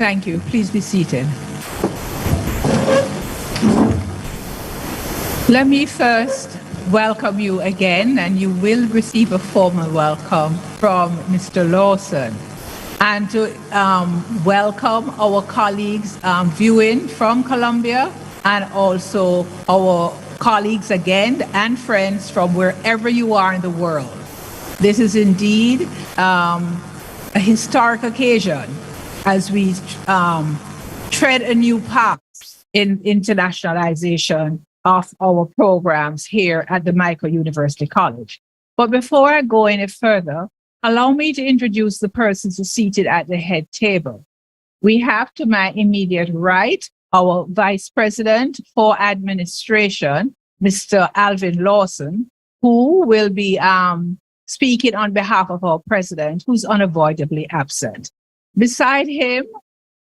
Thank you. Please be seated. Let me first welcome you again, and you will receive a formal welcome from Mr. Lawson. And to welcome our colleagues viewing from Colombia, and also our colleagues again and friends from wherever you are in the world. This is indeed a historic occasion as we tread a new path in internationalization of our programs here at the JAMAICA University College. But before I go any further, allow me to introduce the persons who are seated at the head table. We have to my immediate right our Vice President for Administration, Mr. Alvin Lawson, who will be speaking on behalf of our President, who's unavoidably absent. Beside him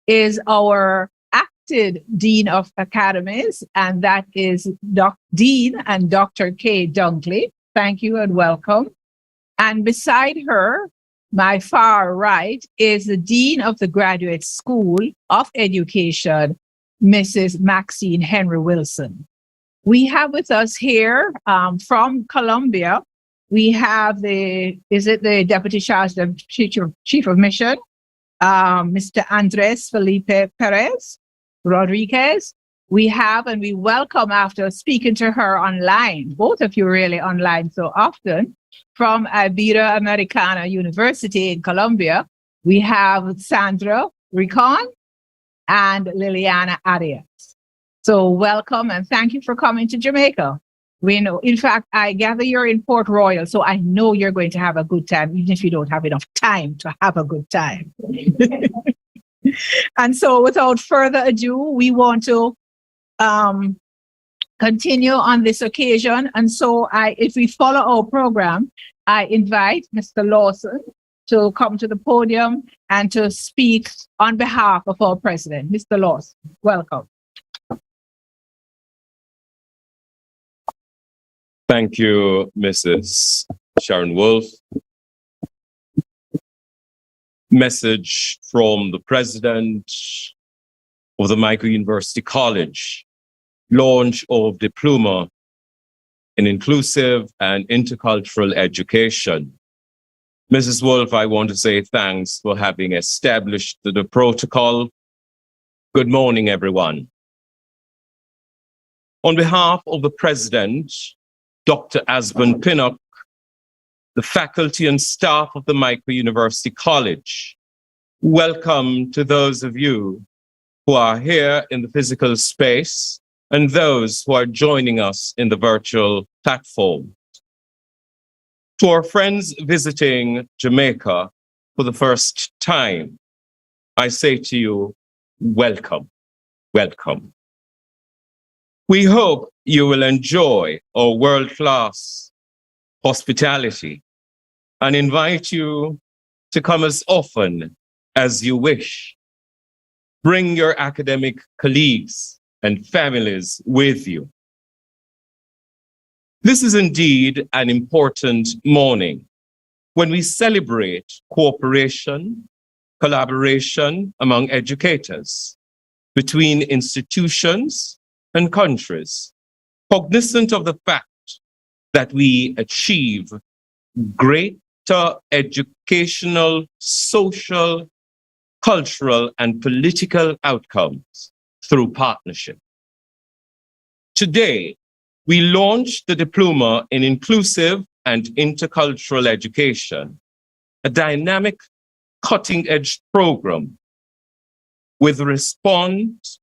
is our acted Dean of Academies, and that is Dean and Dr. Kay Dunkley. Thank you and welcome. And beside her, my far right, is the Dean of the Graduate School of Education, Mrs. Maxine Henry Wilson. We have with us here from Colombia, we have the Deputy Charge of Chief of Mission, Mr. Andres Felipe Perez Rodriguez. We have, and we welcome after speaking to her online, both of you really online so often, from Iberoamericana University in Colombia, we have Sandra Ricon and Liliana Arias. So welcome and thank you for coming to Jamaica. We know, in fact, I gather you're in Port Royal, so I know you're going to have a good time, even if you don't have enough time to have a good time. And so without further ado, we want to continue on this occasion. And so if we follow our program, I invite Mr. Lawson to come to the podium and to speak on behalf of our president. Mr. Lawson, welcome. Thank you, Mrs. Sharon Wolf. Message from the president of the JAMAICA University College. Launch of Diploma in Inclusive and Intercultural Education. Mrs. Wolf, I want to say thanks for having established the protocol. Good morning, everyone. On behalf of the President, Dr. Asban Pinnock, the faculty and staff of the JAMAICA University College, welcome to those of you who are here in the physical space and those who are joining us in the virtual platform. To our friends visiting Jamaica for the first time, I say to you, welcome, welcome. We hope you will enjoy our world-class hospitality and invite you to come as often as you wish. Bring your academic colleagues and families with you. This is indeed an important morning when we celebrate cooperation, collaboration among educators between institutions and countries, cognizant of the fact that we achieve greater educational, social, cultural, and political outcomes through partnership. Today, we launched the Diploma in Inclusive and Intercultural Education, a dynamic, cutting-edge program with a response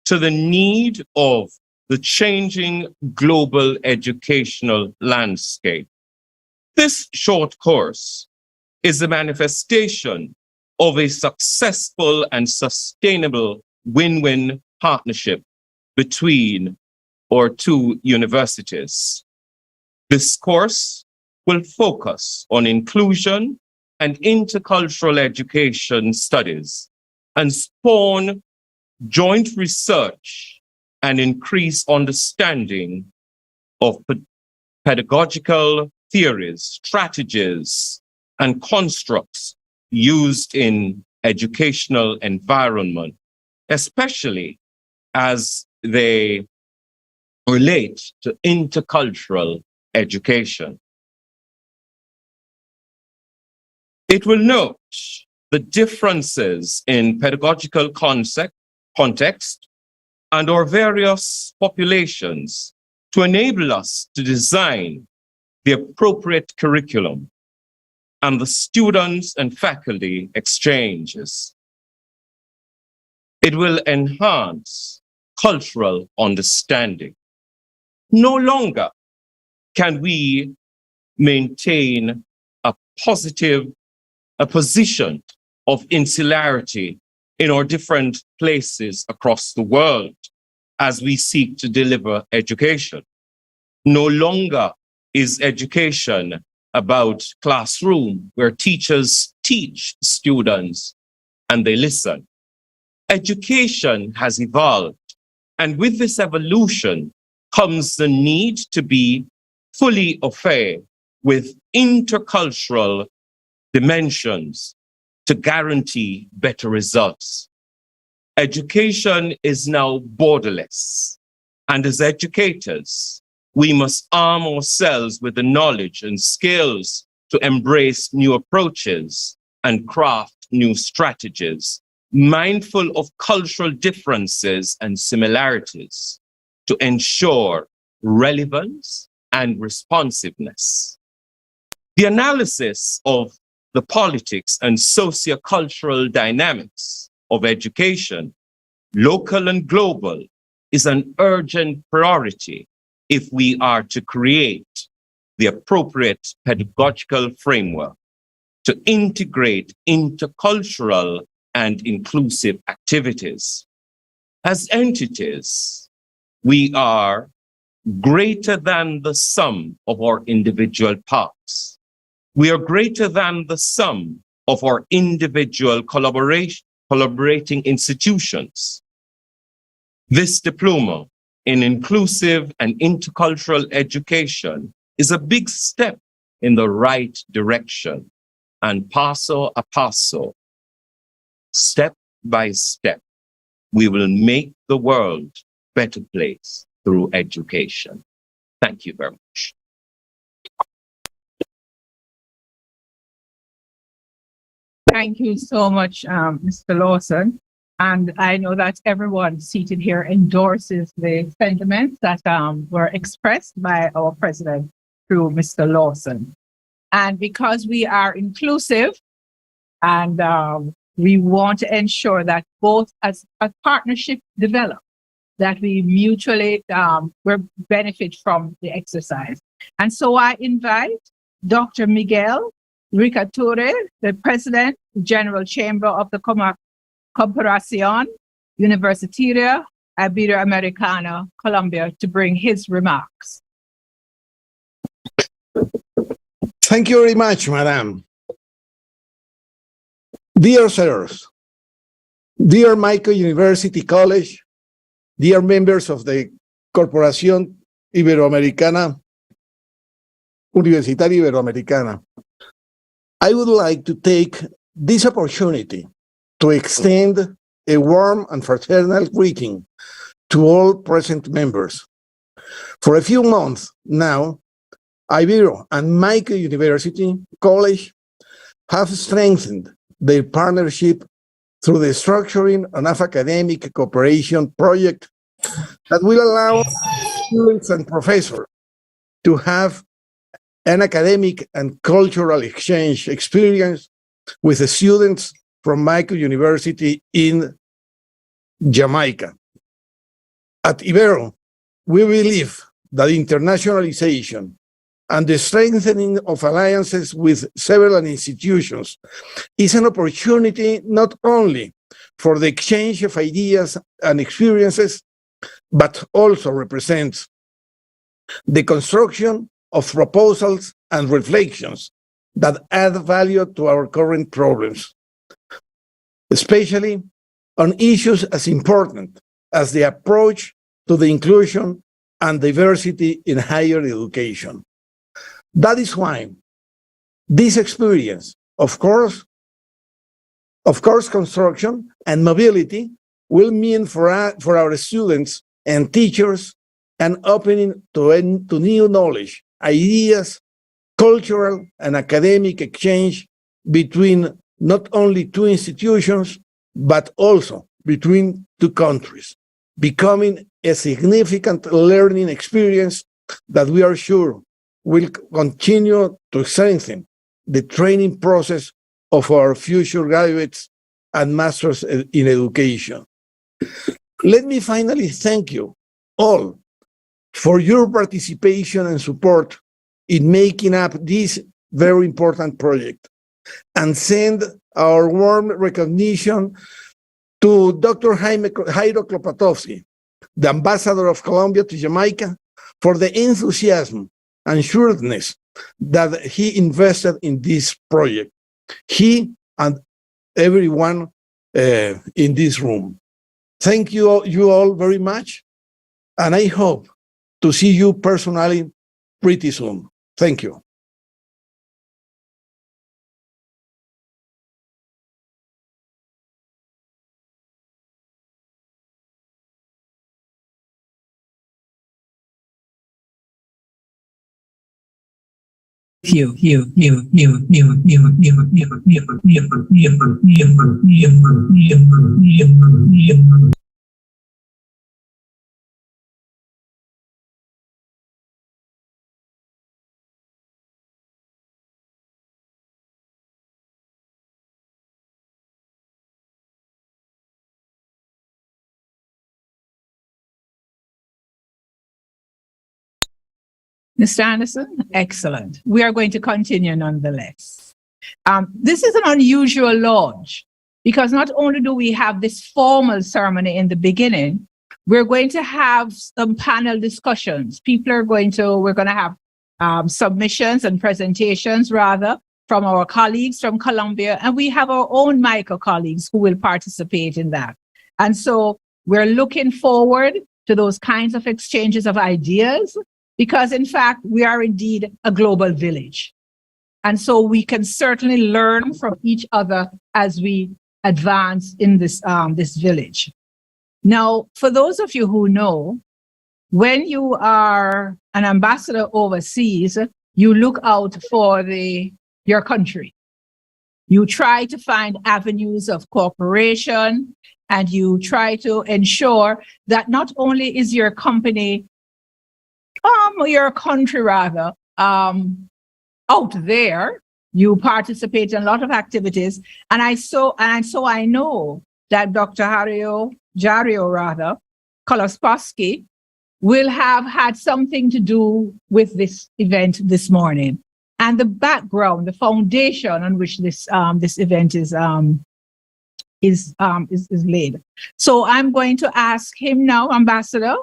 to the need of the changing global educational landscape. This short course is a manifestation of a successful and sustainable win-win partnership between our two universities. This course will focus on inclusion and intercultural education studies and spawn joint research and increase understanding of pedagogical theories, strategies, and constructs used in educational environment, especially as they relate to intercultural education. It will note the differences in pedagogical context and our various populations to enable us to design the appropriate curriculum and the students and faculty exchanges. It will enhance cultural understanding. No longer can we maintain a position of insularity in our different places across the world as we seek to deliver education. No longer is education about classroom where teachers teach students and they listen. Education has evolved, and with this evolution comes the need to be fully au fait with intercultural dimensions to guarantee better results. Education is now borderless, and as educators, we must arm ourselves with the knowledge and skills to embrace new approaches and craft new strategies, mindful of cultural differences and similarities to ensure relevance and responsiveness. The analysis of the politics and sociocultural dynamics of education, local and global, is an urgent priority if we are to create the appropriate pedagogical framework to integrate intercultural and inclusive activities. As entities, we are greater than the sum of our individual parts. We are greater than the sum of our individual collaborating institutions. This diploma in inclusive and intercultural education is a big step in the right direction, and paso a paso, step by step, we will make the world a better place through education. Thank you very much. Thank you so much, Mr. Lawson. And I know that everyone seated here endorses the sentiments that were expressed by our president through Mr. Lawson. And because we are inclusive and we want to ensure that both as a partnership develop, that we mutually benefit from the exercise. And so I invite Dr. Miguel Ricature, the President, General Chamber of the Corporación, Universitaria, Iberoamericana, Colombia, to bring his remarks. Thank you very much, Madam. Dear sirs, dear JAMAICA University College, dear members of the Corporación Iberoamericana, Universitaria Iberoamericana, I would like to take this opportunity to extend a warm and fraternal greeting to all present members. For a few months now, Ibero and JAMAICA University College have strengthened their partnership through the structuring of academic cooperation project that will allow students and professors to have an academic and cultural exchange experience with the students from JAMAICA University in Jamaica. At Ibero, we believe that internationalization and the strengthening of alliances with several institutions is an opportunity not only for the exchange of ideas and experiences, but also represents the construction of proposals and reflections that add value to our current problems, especially on issues as important as the approach to the inclusion and diversity in higher education. That is why this experience, of course, Of course, construction and mobility will mean for our students and teachers an opening to new knowledge, ideas, cultural and academic exchange between not only two institutions, but also between two countries, becoming a significant learning experience that we are sure will continue to strengthen the training process of our future graduates and masters in education. Let me finally thank you all for your participation and support in making up this very important project, and send our warm recognition to Dr. Jairo Klopatowski, the ambassador of Colombia to Jamaica, for the enthusiasm and sureness that he invested in this project. He and everyone in this room. Thank you all very much, and I hope to see you personally pretty soon. Thank you. Mr. Anderson, excellent. We are going to continue nonetheless. This is an unusual launch because not only do we have this formal ceremony in the beginning, we're going to have some panel discussions. We're going to have submissions and presentations rather from our colleagues from Colombia, and we have our own MAICA colleagues who will participate in that. And so we're looking forward to those kinds of exchanges of ideas, because in fact, we are indeed a global village. And so we can certainly learn from each other as we advance in this village. Now, for those of you who know, when you are an ambassador overseas, you look out for your country. You try to find avenues of cooperation, and you try to ensure that not only is your company your country rather, out there, you participate in a lot of activities. And so I know that Dr. Jario Kolospowski will have had something to do with this event this morning. And the background, the foundation on which this event is laid. So I'm going to ask him now, Ambassador,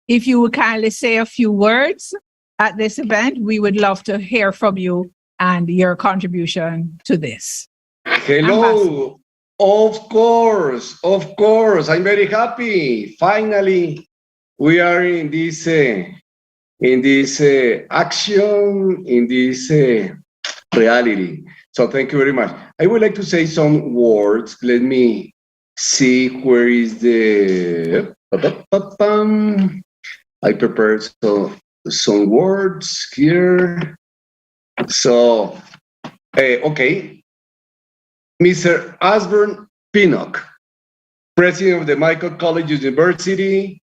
if you would kindly say a few words at this event. We would love to hear from you and your contribution to this. Hello. Of course. I'm very happy. Finally, we are in this action, in this reality. So thank you very much. I would like to say some words. Let me see where is the... I prepared some words here. So, okay. Mr. Asburn Pinnock, President of the Michael College University.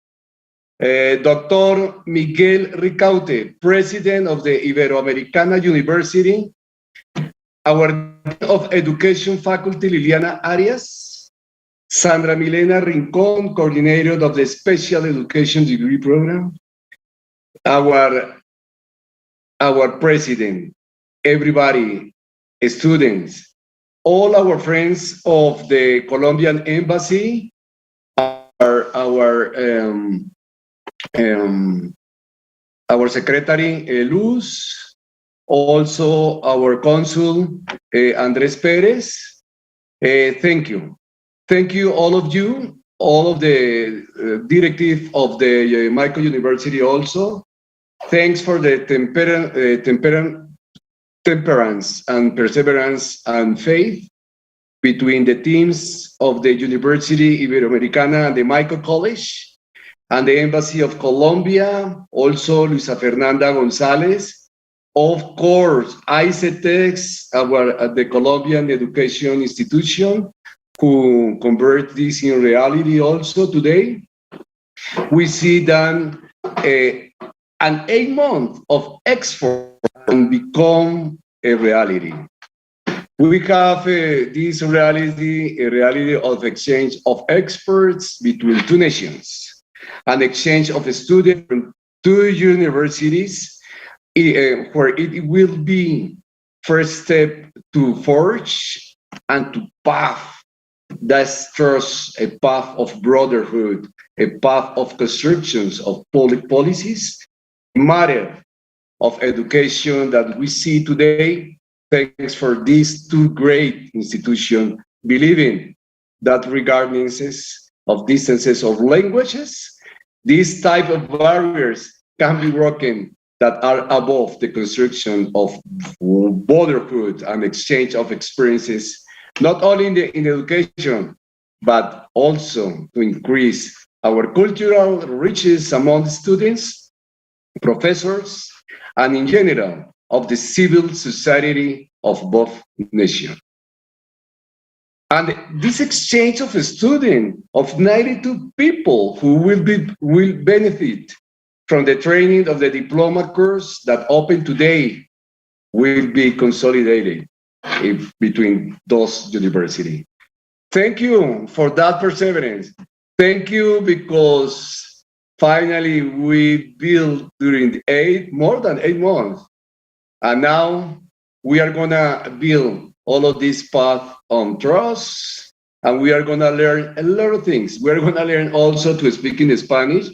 Dr. Miguel Ricaute, President of the Iberoamericana University. Our Dean of Education Faculty, Liliana Arias. Sandra Milena Rincón, Coordinator of the Special Education Degree Program. Our President, everybody, students, all our friends of the Colombian Embassy, our Secretary, Luz, also our Consul, Andres Perez. Thank you. Thank you, all of you, all of the directive of the Michael University also. Thanks for the temperance and perseverance and faith. between the teams of the University Iberoamericana and the Michael College, and the Embassy of Colombia, also Luisa Fernanda González. Of course, ICETEX, the Colombian Education Institution, who convert this in reality also today. We see that an 8 months of export can become a reality. We have this reality, a reality of exchange of experts between two nations, an exchange of students from two universities, where it will be first step to forge and to path that trust, a path of brotherhood, a path of constructions of public policies, matter of education that we see today, thanks for these two great institutions, believing that regardless of distances of languages, these type of barriers can be broken that are above the construction of brotherhood and exchange of experiences, not only in education, but also to increase our cultural riches among students, professors, and in general, of the civil society of both nations. And this exchange of a student of 92 people who will benefit from the training of the diploma course that opened today will be consolidated between those universities. Thank you for that perseverance. Thank you because finally we built during more than 8 months. And now we are gonna build all of this path on trust, and we are gonna learn a lot of things. We're gonna learn also to speak in Spanish.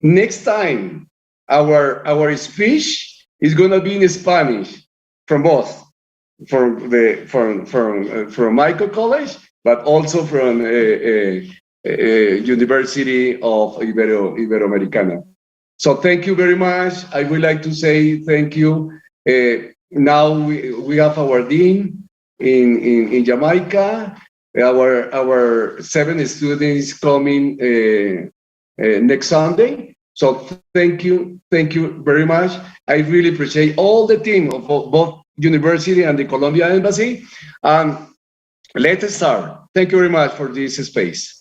Next time, our speech is gonna be in Spanish from both, from Michael College, but also from University of Iberoamericana. So thank you very much. I would like to say thank you. Now we have our dean in Jamaica. Our 7 students coming next Sunday. So thank you very much. I really appreciate all the team of both university and the Colombia Embassy. Let's start. Thank you very much for this space.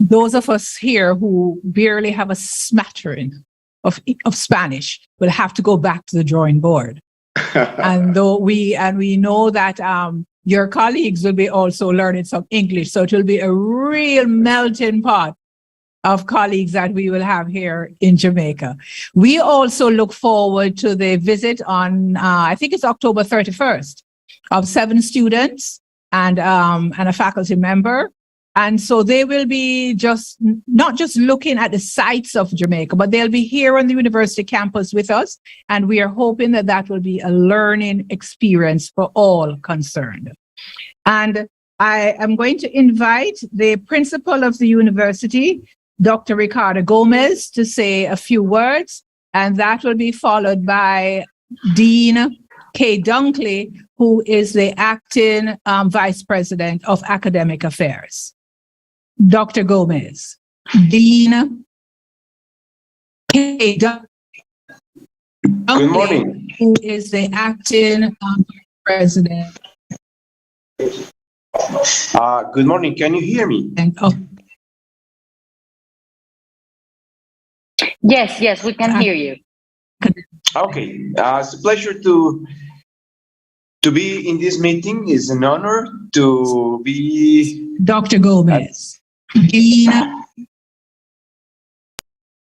Those of us here who barely have a smattering of Spanish will have to go back to the drawing board. And we know that your colleagues will be also learning some English, so it will be a real melting pot of colleagues that we will have here in Jamaica. We also look forward to the visit on, I think it's October 31st, of 7 students and a faculty member. And so they will be not just looking at the sights of Jamaica, but they'll be here on the university campus with us. And we are hoping that that will be a learning experience for all concerned. And I am going to invite the principal of the university, Dr. Ricardo Gomez, to say a few words. And that will be followed by Dean Kay Dunkley, who is the acting vice president of academic affairs. Dr. Gomez, Dean Kay Dunkley. Good morning. Who is the acting president. Good morning. Can you hear me? Yes, we can hear you. Okay. It's a pleasure to be in this meeting. It's an honor to be. Dr. Gomez. Dean.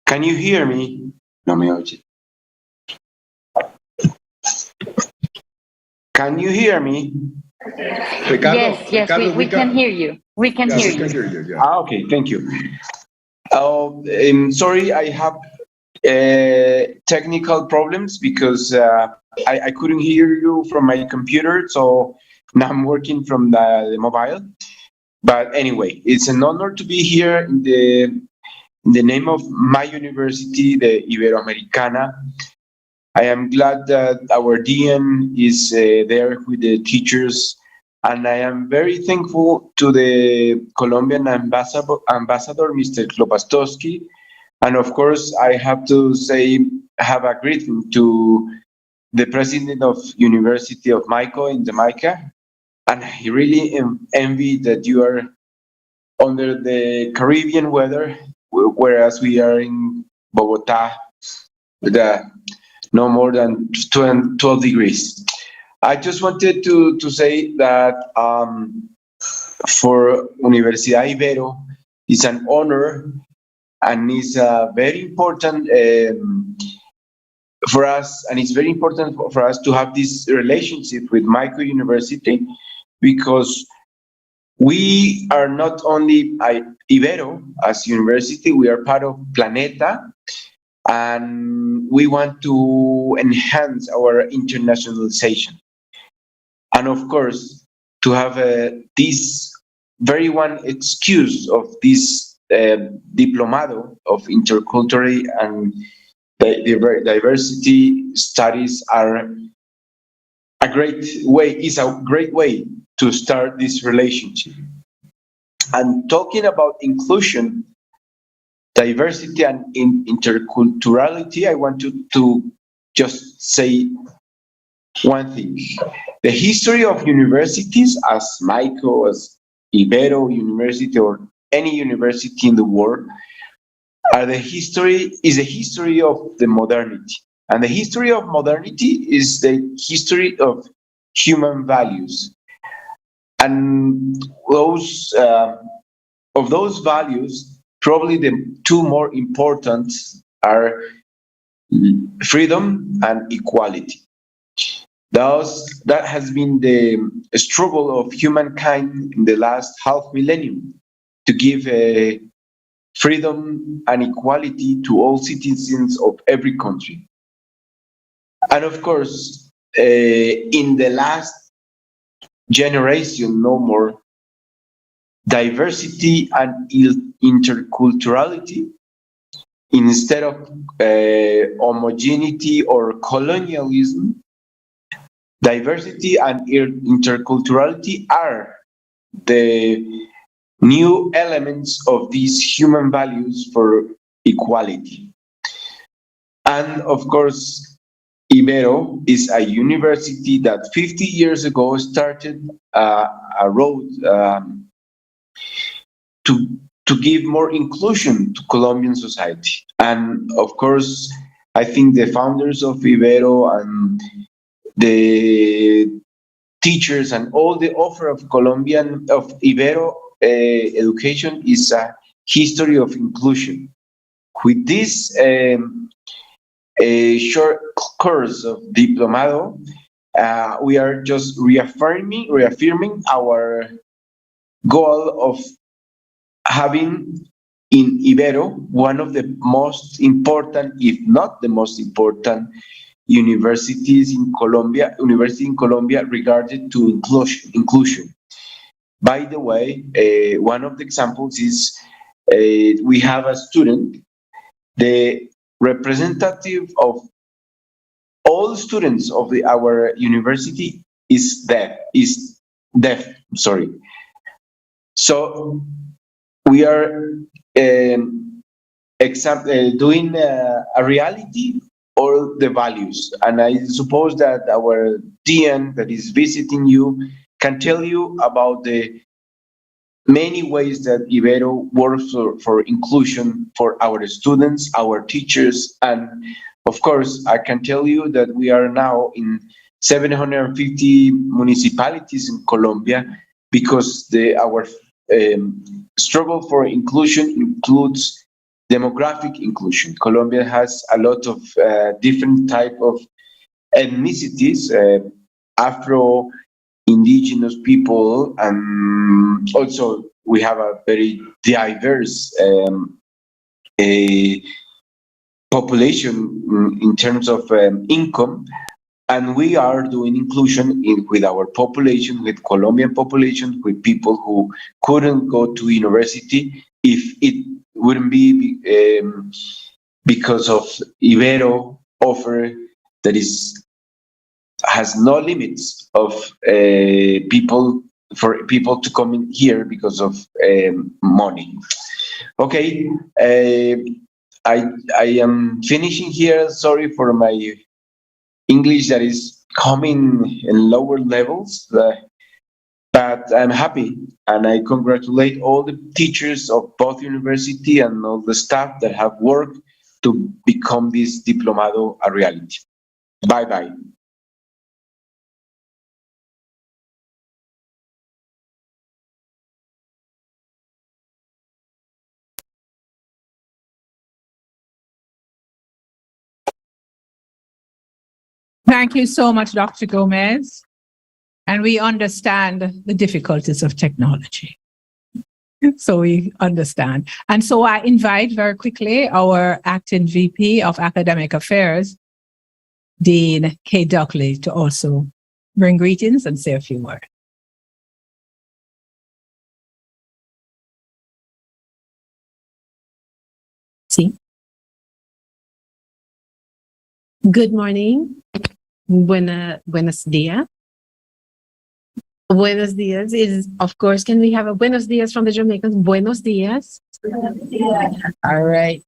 Can you hear me? No me oye. Can you hear me? Ricardo, Yes, Ricardo, we can hear you. We can hear you. Yeah. Okay, thank you. Sorry, I have technical problems because I couldn't hear you from my computer, so now I'm working from the mobile. But anyway, it's an honor to be here in in the name of my university, the Iberoamericana, I am glad that our dean is there with the teachers, and I am very thankful to the Colombian ambassador, Mr. Klopastowski. And of course, I have to say, have a greeting to the president of University of Maico in Jamaica. And I really envy that you are under the Caribbean weather, whereas we are in Bogota with no more than 12 degrees. I just wanted to say that for Universidad Ibero, it's an honor and it's very important for us, and it's very important for us to have this relationship with Maico University, because we are not only Ibero as university, we are part of Planeta, and we want to enhance our internationalization. And of course, to have this very one excuse of this Diplomado of intercultural and diversity studies are a great way to start this relationship. And talking about inclusion, diversity, and interculturality, I want to just say one thing. The history of universities, as Maico, as Ibero University, or any university in the world, is the history of the modernity. And the history of modernity is the history of human values. And those of those values, probably the two more important are freedom and equality. That has been the struggle of humankind in the last half millennium, to give freedom and equality to all citizens of every country. And of course, in the last generation, no more, diversity and interculturality, instead of homogeneity or colonialism, diversity and interculturality are the new elements of these human values for equality. And of course, Ibero is a university that 50 years ago started a road to give more inclusion to Colombian society. And of course, I think the founders of Ibero and the teachers and all the offer of Ibero education is a history of inclusion. With this short course of Diplomado, we are just reaffirming our goal of having in Ibero one of the most important, if not the most important, university in Colombia regarding to inclusion. By the way, one of the examples is we have a student, the representative of all students of our university is deaf. Sorry. So we are doing a reality or the values, and I suppose that our dean that is visiting you can tell you about the many ways that Ibero works for inclusion for our students, our teachers, and of course, I can tell you that we are now in 750 municipalities in Colombia, because our struggle for inclusion includes demographic inclusion. Colombia has a lot of different type of ethnicities, Afro, indigenous people, and also we have a very diverse population in terms of income, and we are doing inclusion with our population, with Colombian population, with people who couldn't go to university if it wouldn't be because of Ibero offer that has no limits of people to come in here because of money. Okay, I am finishing here. Sorry for my English that is coming in lower levels, but I'm happy, and I congratulate all the teachers of both university and all the staff that have worked to become this Diplomado a reality. Bye-bye. Thank you so much, Dr. Gomez. And we understand the difficulties of technology. So we understand. And so I invite very quickly our acting VP of Academic Affairs, Dean K. Duckley, to also bring greetings and say a few words. Sí. Good morning. Buenos días. Buenos días is, of course, can we have a buenos días from the Jamaicans? Buenos días. All right.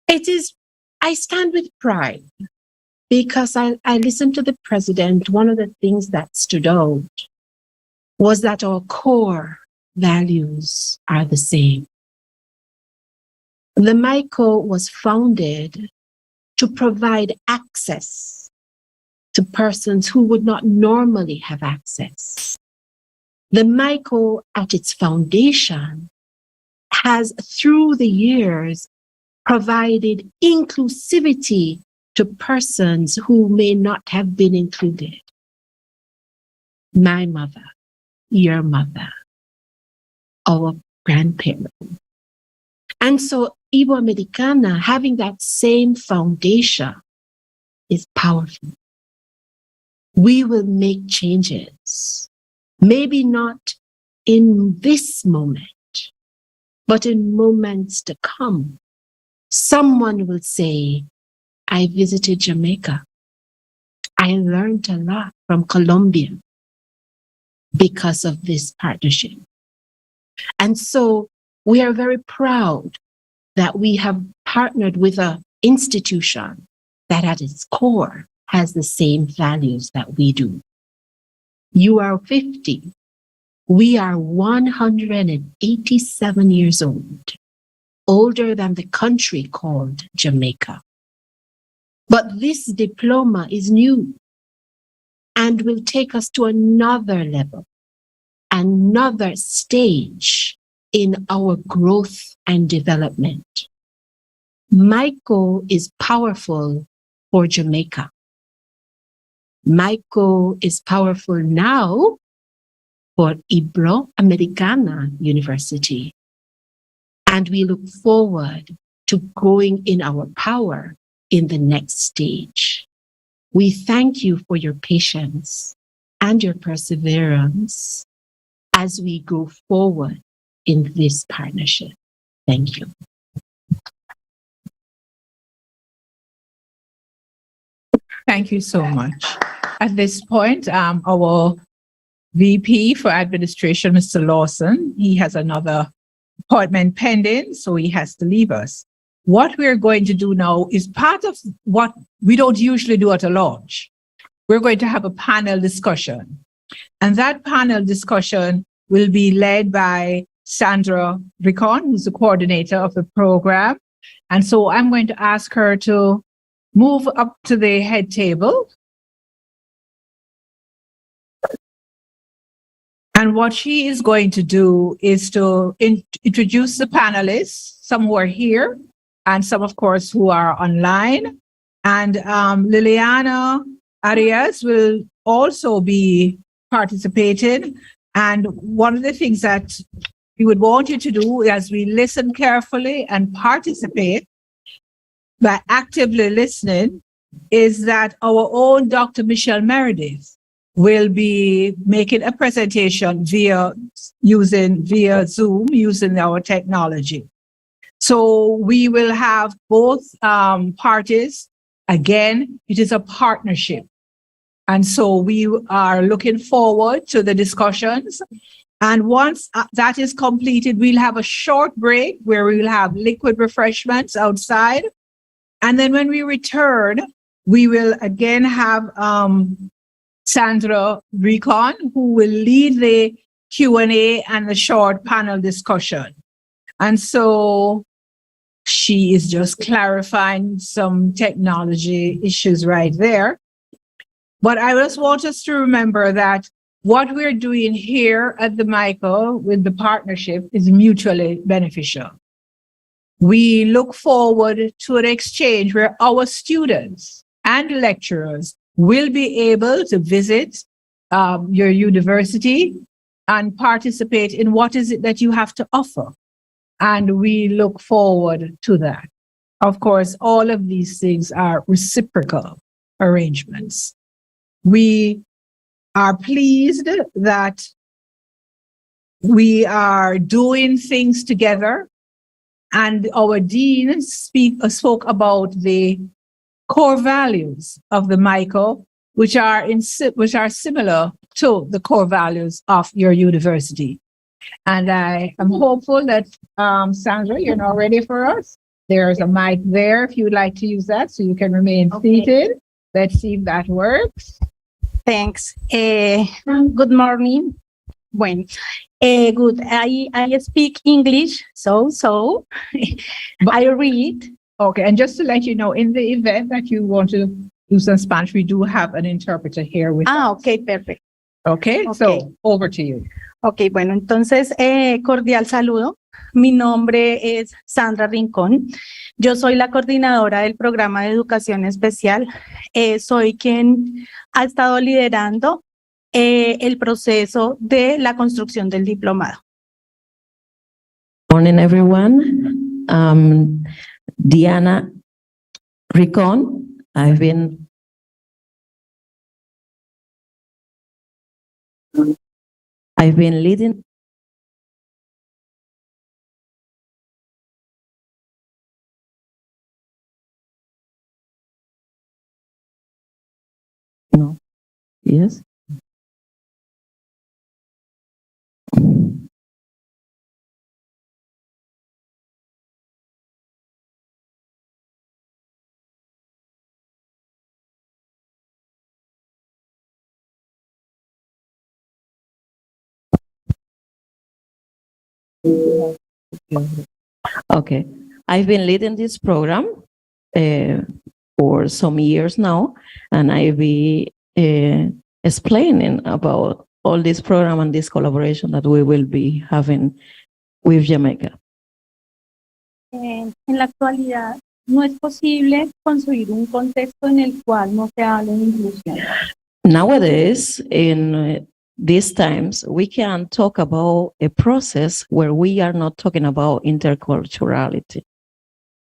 I stand with pride because I listened to the president. One of the things that stood out was that our core values are the same. The MICO was founded to provide access to persons who would not normally have access. The MICO, at its foundation, has through the years provided inclusivity to persons who may not have been included. My mother, your mother, our grandparents. And so Iberoamericana, having that same foundation, is powerful. We will make changes, maybe not in this moment, but in moments to come. Someone will say, I visited Jamaica. I learned a lot from Colombia because of this partnership. And so we are very proud that we have partnered with an institution that at its core has the same values that we do. You are 50. We are 187 years old, older than the country called Jamaica. But this diploma is new and will take us to another level, another stage in our growth and development. MICO is powerful for Jamaica. MICO is powerful now for Iberoamericana University. And we look forward to growing in our power in the next stage. We thank you for your patience and your perseverance as we go forward in this partnership. Thank you. Thank you so much. At this point, our VP for Administration, Mr. Lawson, he has another appointment pending, so he has to leave us. What we're going to do now is part of what we don't usually do at a launch. We're going to have a panel discussion. And that panel discussion will be led by Sandra Ricon, who's the coordinator of the program. And so I'm going to ask her to move up to the head table. And what she is going to do is to introduce the panelists, some who are here and some, of course, who are online. And Liliana Arias will also be participating. And one of the things that we would want you to do as we listen carefully and participate by actively listening is that our own Dr. Michelle Meredith will be making a presentation via Zoom, using our technology. So we will have both parties. Again, it is a partnership. And so we are looking forward to the discussions. And once that is completed, we'll have a short break where we will have liquid refreshments outside. And then when we return, we will again have Sandra Recon, who will lead the Q&A and the short panel discussion. And so she is just clarifying some technology issues right there. But I just want us to remember that what we're doing here at the MICA with the partnership is mutually beneficial. We look forward to an exchange where our students and lecturers will be able to visit your university and participate in what is it that you have to offer. And we look forward to that. Of course, all of these things are reciprocal arrangements. We are pleased that we are doing things together, and our dean spoke about the core values of the MICA, which are similar to the core values of your university. And I am hopeful that, Sandra, you're now ready for us. There's a mic there if you would like to use that so you can remain seated. Let's see if that works. Thanks. Good morning. Bueno, good. I speak English, so I read. Okay, and just to let you know, in the event that you want to do some Spanish, we do have an interpreter here with us. Okay, perfect. Okay, so over to you. Ok, bueno, entonces, cordial saludo. Mi nombre es Sandra Rincón. Yo soy la coordinadora del programa de educación especial. Soy quien ha estado liderando el proceso de la construcción del diplomado. Morning, everyone. Diana Rincón. I've been leading. No. Yes. Okay, I've been leading this program for some years now, and I'll be explaining about all this program and this collaboration that we will be having with Jamaica. En la actualidad, no es posible construir un contexto en el cual no se hable de inclusión. Nowadays, in these times, we can talk about a process where we are not talking about interculturality.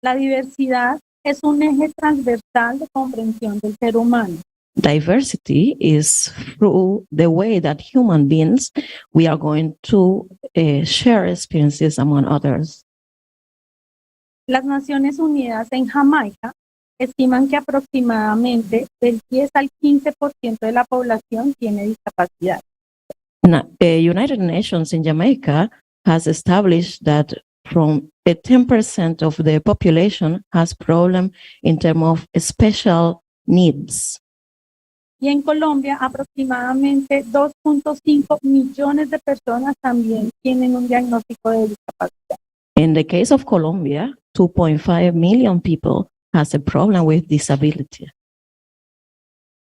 La diversidad es un eje transversal de comprensión del ser humano. Diversity is through the way that human beings, we are going to share experiences among others. Las Naciones Unidas en Jamaica estiman que aproximadamente del 10 al 15% de la población tiene discapacidad. United Nations in Jamaica has established that from 10% of the population has problem in terms of special needs. Y en Colombia, aproximadamente 2.5 millones de personas también tienen un diagnóstico de discapacidad. In the case of Colombia, 2.5 million people has a problem with disability.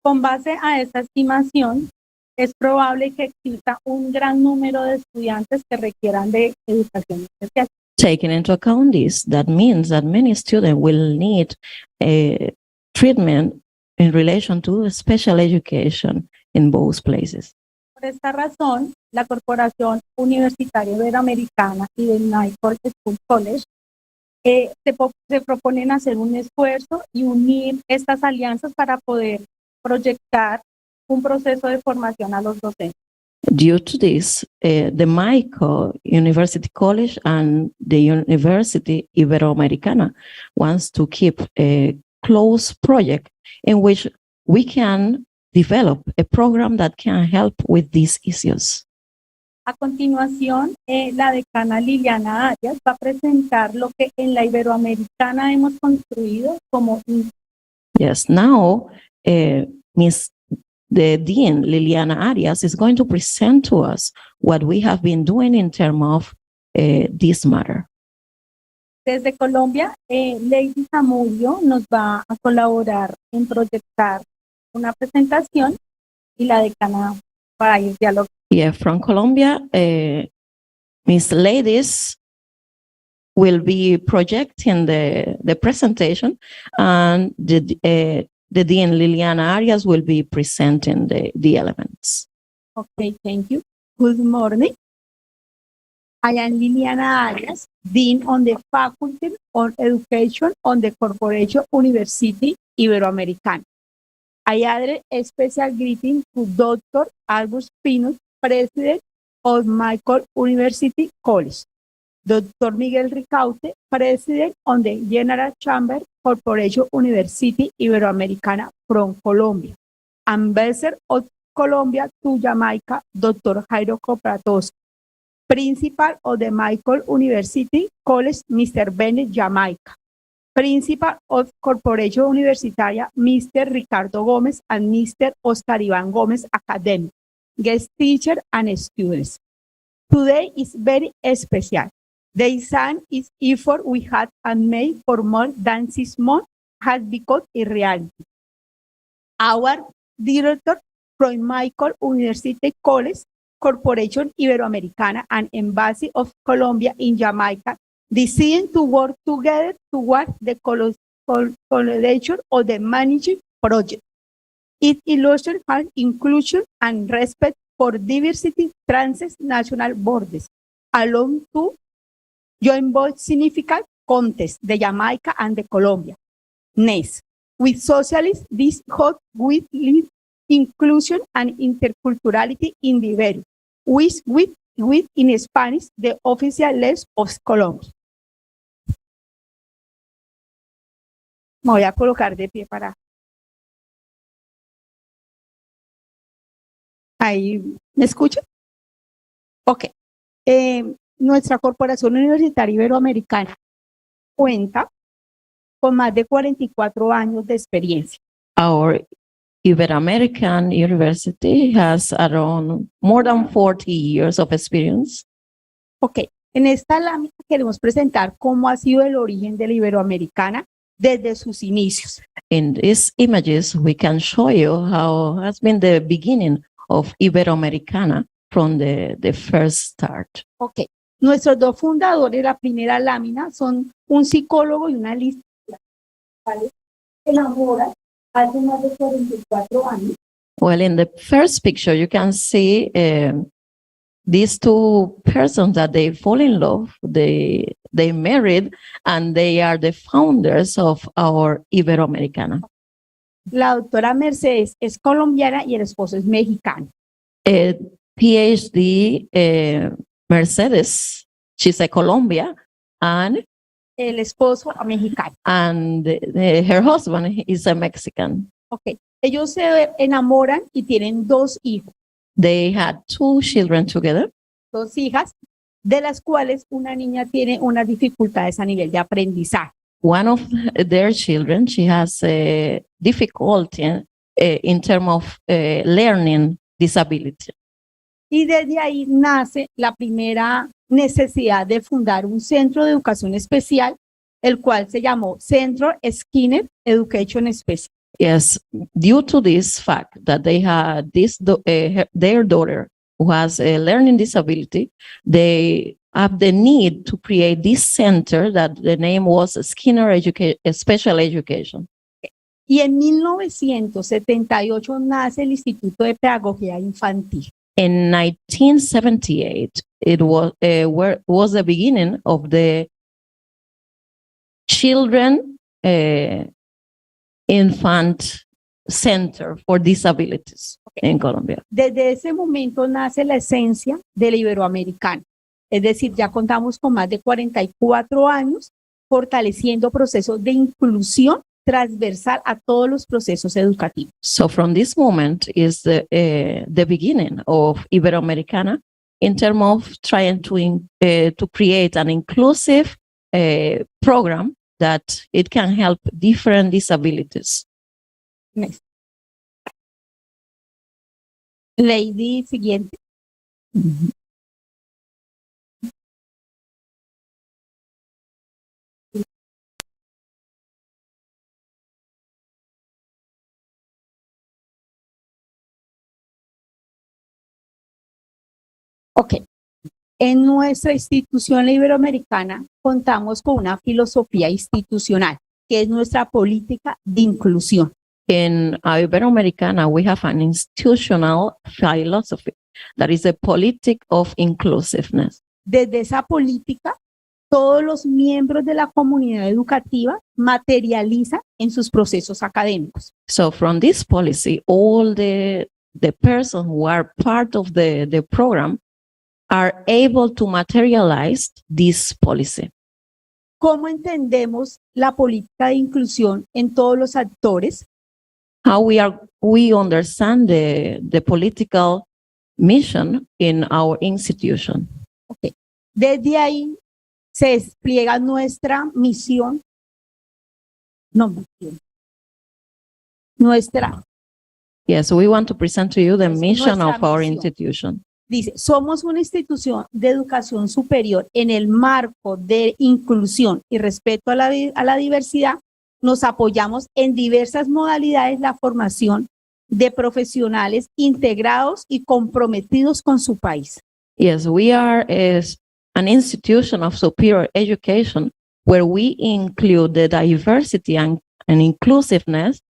Con base a esta estimación, es probable que exista un gran número de estudiantes que requieran de educación especial. Taking into account this, that means that many students will need a treatment in relation to special education in both places. Por esta razón, la Corporación Universitaria Iberoamericana y del Nicol School College se proponen hacer un esfuerzo y unir estas alianzas para poder proyectar un proceso de formación a los docentes. Due to this, the MAICO University College and the University Iberoamericana wants to keep a close project in which we can develop a program that can help with these issues. A continuación, la decana Liliana Arias va a presentar lo que en la Iberoamericana hemos construido como Yes, now the Dean Liliana Arias is going to present to us what we have been doing in terms of this matter. Desde Colombia, Lady Zamudio nos va a colaborar en proyectar una presentación y la decana para ir dialogando. Yeah, from Colombia, Miss Ladies will be projecting the presentation, and the Dean Liliana Arias will be presenting the elements. Okay, thank you. Good morning. I am Liliana Arias, Dean on the Faculty of Education on the Corporation University Iberoamericana. I add a special greeting to Dr. Albus Pinus, President of Michael University College, Dr. Miguel Ricaute, President of the General Chamber Corporation University Iberoamericana from Colombia, Ambassador of Colombia to Jamaica, Dr. Jairo Copratos, Principal of the Michael University College, Mr. Bennett Jamaica, Principal of Corporación Universitaria, Mr. Ricardo Gómez and Mr. Oscar Iván Gómez, academic, guest teacher and students. Today is very special. The exam is effort we had and made for more than 6 months has become a reality. Our director from Michael University College, Corporation Iberoamericana and Embassy of Colombia in Jamaica decided to work together toward the consolidation of the managing project. It illustrates how inclusion and respect for diversity transnational borders, along to join both significant contests, the Jamaica and the Colombia. Next, with socialists, this hot with inclusion and interculturality in the Ibero, which with in Spanish, the official language of Colombia. Me voy a colocar de pie para... Ahí, ¿me escuchan? Ok. Nuestra Corporación Universitaria Iberoamericana cuenta con más de 44 años de experiencia. Our Iberoamerican University has around more than 40 years of experience. Ok, en esta lámina queremos presentar cómo ha sido el origen de la Iberoamericana desde sus inicios. In these images, we can show you how has been the beginning of Iberoamericana from the first start. Ok, nuestros dos fundadores, la primera lámina, son un psicólogo y una lista, ¿vale? Se enamoran hace más de 44 años. Well, in the first picture, you can see these two persons that they fall in love, they married, and they are the founders of our Iberoamericana. La doctora Mercedes es colombiana y el esposo es mexicano. PhD Mercedes, she's a Colombia, and el esposo mexicano. And her husband is a Mexican. Okay. Ellos se enamoran y tienen 2 hijos. They had 2 children together. 2 hijas, de las cuales una niña tiene unas dificultades a nivel de aprendizaje. One of their children, she has a difficulty in terms of learning disability. Y desde ahí nace la primera necesidad de fundar un centro de educación especial, el cual se llamó Centro Skinner Education Special. Yes, due to this fact that they had this their daughter who has a learning disability, they have the need to create this center that the name was Skinner Special Education. Y en 1978 nace el Instituto de Pedagogía Infantil. In 1978, it was the beginning of the children infant center for disabilities in Colombia. Desde ese momento nace la esencia de la Iberoamericana. Es decir, ya contamos con más de 44 años fortaleciendo procesos de inclusión transversal a todos los procesos educativos. So from this moment is the beginning of Iberoamericana in terms of trying to create an inclusive program that it can help different disabilities. Next. Lady siguiente. Ok. En nuestra institución iberoamericana contamos con una filosofía institucional, que es nuestra política de inclusión. In Iberoamericana, we have an institutional philosophy that is the politic of inclusiveness. Desde esa política, todos los miembros de la comunidad educativa materializan en sus procesos académicos. So from this policy, all the persons who are part of the program are able to materialize this policy. ¿Cómo entendemos la política de inclusión en todos los actores? How we understand the political mission in our institution. Okay. Desde ahí se despliega nuestra misión. Yes, we want to present to you the mission nuestra of our misión. institution. Dice, somos una institución de educación superior en el marco de inclusión y respeto a la diversidad. Nos apoyamos en diversas modalidades la formación de profesionales integrados y comprometidos con su país. Yes, we are an institution of superior education where we include the diversity and inclusiveness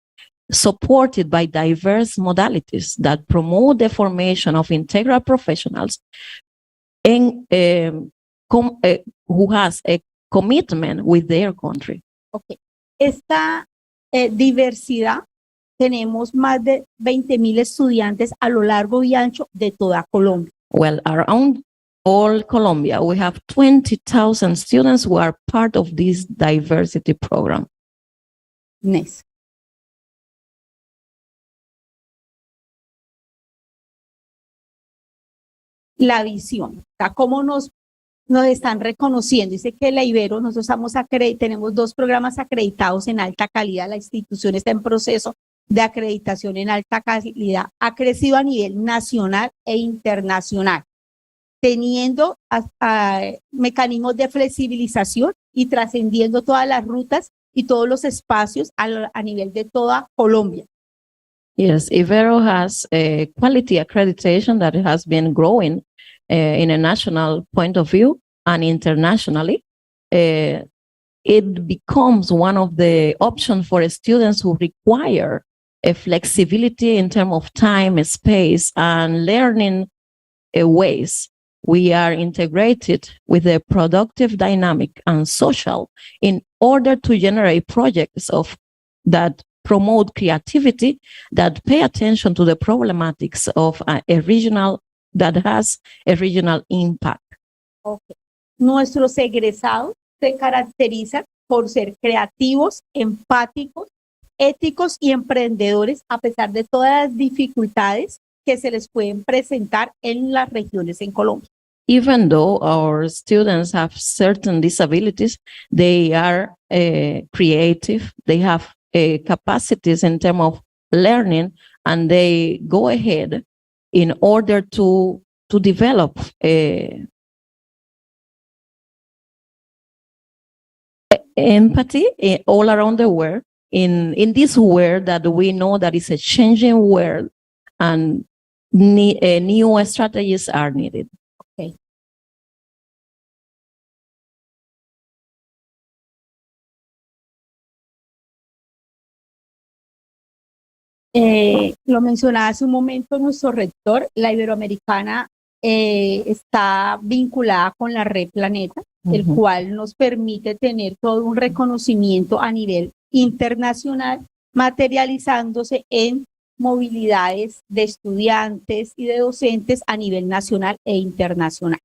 supported by diverse modalities that promote the formation of integral professionals and who has a commitment with their country. Okay. Esta diversidad, tenemos más de 20,000 estudiantes a lo largo y ancho de toda Colombia. Well, around all Colombia, we have 20,000 students who are part of this diversity program. Next. La visión, cómo nos están reconociendo. Dice que la Ibero, nosotros tenemos 2 programas acreditados en alta calidad. La institución está en proceso de acreditación en alta calidad. Ha crecido a nivel nacional e internacional, teniendo mecanismos de flexibilización y trascendiendo todas las rutas y todos los espacios a nivel de toda Colombia. Yes, Ibero has a quality accreditation that has been growing in a national point of view and internationally. It becomes one of the options for students who require a flexibility in terms of time, space, and learning ways. We are integrated with the productive, dynamic, and social in order to generate projects that promote creativity, that pay attention to the problematics of a regional that has a regional impact. Okay. Nuestros egresados se caracterizan por ser creativos, empáticos, éticos y emprendedores a pesar de todas las dificultades que se les pueden presentar en las regiones en Colombia. Even though our students have certain disabilities, they are creative, they have capacities in terms of learning, and they go ahead in order to develop empathy all around the world, in this world that we know that is a changing world, and new strategies are needed. Okay. Lo mencionaba hace un momento nuestro rector, la Iberoamericana está vinculada con la Red Planeta, el cual nos permite tener todo un reconocimiento a nivel internacional materializándose en movilidades de estudiantes y de docentes a nivel nacional e internacional.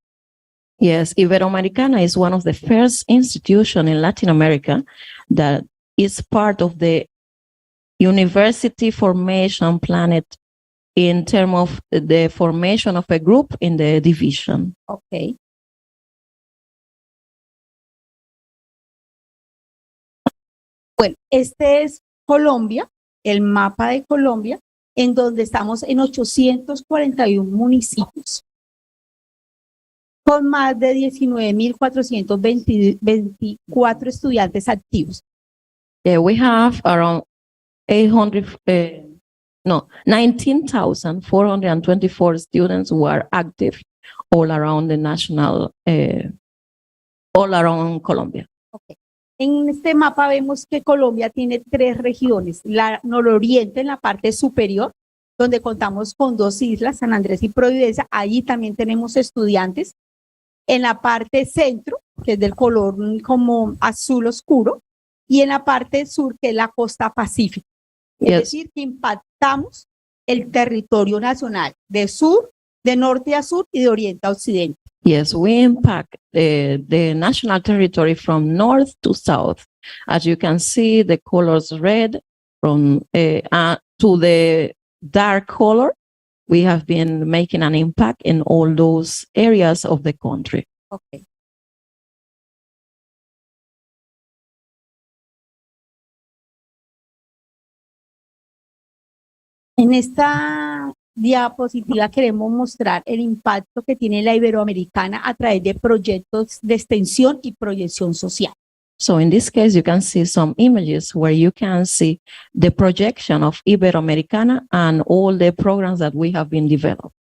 Yes, Iberoamericana is one of the first institutions in Latin America that is part of the university formation planet in terms of the formation of a group in the division. Ok. Bueno, este es Colombia, el mapa de Colombia, en donde estamos en 841 municipios, con más de 19.424 estudiantes activos. We have around 19,424 students who are active all around the national, all around Colombia. Okay. En este mapa vemos que Colombia tiene 3 regiones, la nororiente en la parte superior, donde contamos con 2 islas, San Andrés y Providencia, allí también tenemos estudiantes. En la parte centro, que es del color como azul oscuro, y en la parte sur, que es la costa pacífica. Es decir, que impactamos el territorio nacional de sur, de norte a sur y de oriente a occidente. Yes, we impact the national territory from north to south. As you can see, the colors red from to the dark color. We have been making an impact in all those areas of the country. Okay. En esta diapositiva queremos mostrar el impacto que tiene la Iberoamericana a través de proyectos de extensión y proyección social. So in this case, you can see some images where you can see the projection of Iberoamericana and all the programs that we have been developed.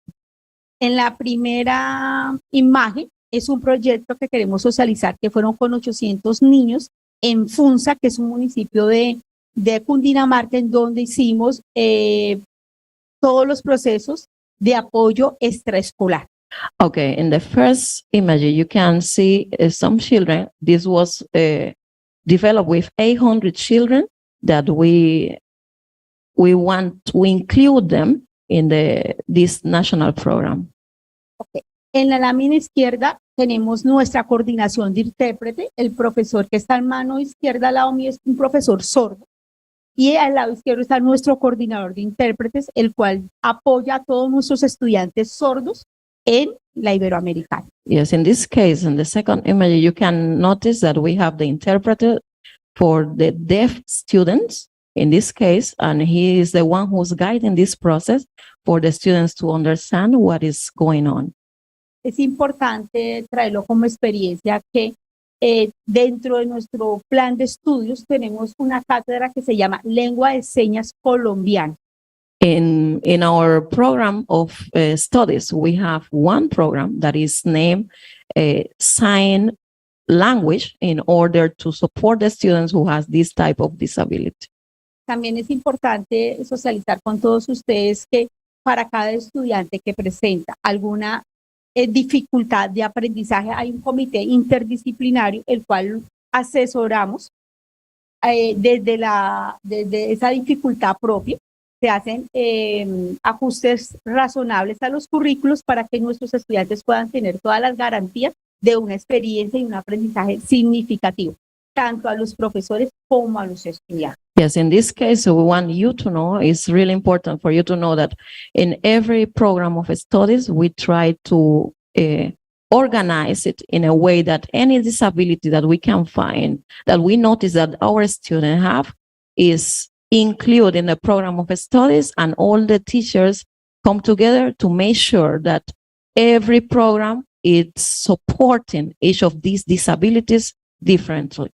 En la primera imagen es un proyecto que queremos socializar, que fueron con 800 niños en Funza, que es un municipio de Cundinamarca, en donde hicimos todos los procesos de apoyo extraescolar. Okay, in the first image, you can see some children. This was developed with 800 children that we want to include them in this national program. Okay. En la lámina izquierda tenemos nuestra coordinación de intérprete. El profesor que está en mano izquierda al lado mío es un profesor sordo. Y al lado izquierdo está nuestro coordinador de intérpretes, el cual apoya a todos nuestros estudiantes sordos en la Iberoamericana. Yes, in this case, in the second image, you can notice that we have the interpreter for the deaf students in this case, and he is the one who's guiding this process for the students to understand what is going on. Es importante traerlo como experiencia que dentro de nuestro plan de estudios tenemos una cátedra que se llama Lengua de Señas Colombiana. In our program of studies, we have one program that is named Sign Language in order to support the students who has this type of disability. También es importante socializar con todos ustedes que para cada estudiante que presenta alguna dificultad de aprendizaje hay un comité interdisciplinario el cual asesoramos desde esa dificultad propia. Se hacen ajustes razonables a los currículos para que nuestros estudiantes puedan tener todas las garantías de una experiencia y un aprendizaje significativo, tanto a los profesores como a los estudiantes. Yes, in this case, we want you to know, it's really important for you to know that in every program of studies, we try to organize it in a way that any disability that we can find, that we notice that our students have, is included in the program of studies, and all the teachers come together to make sure that every program is supporting each of these disabilities differently.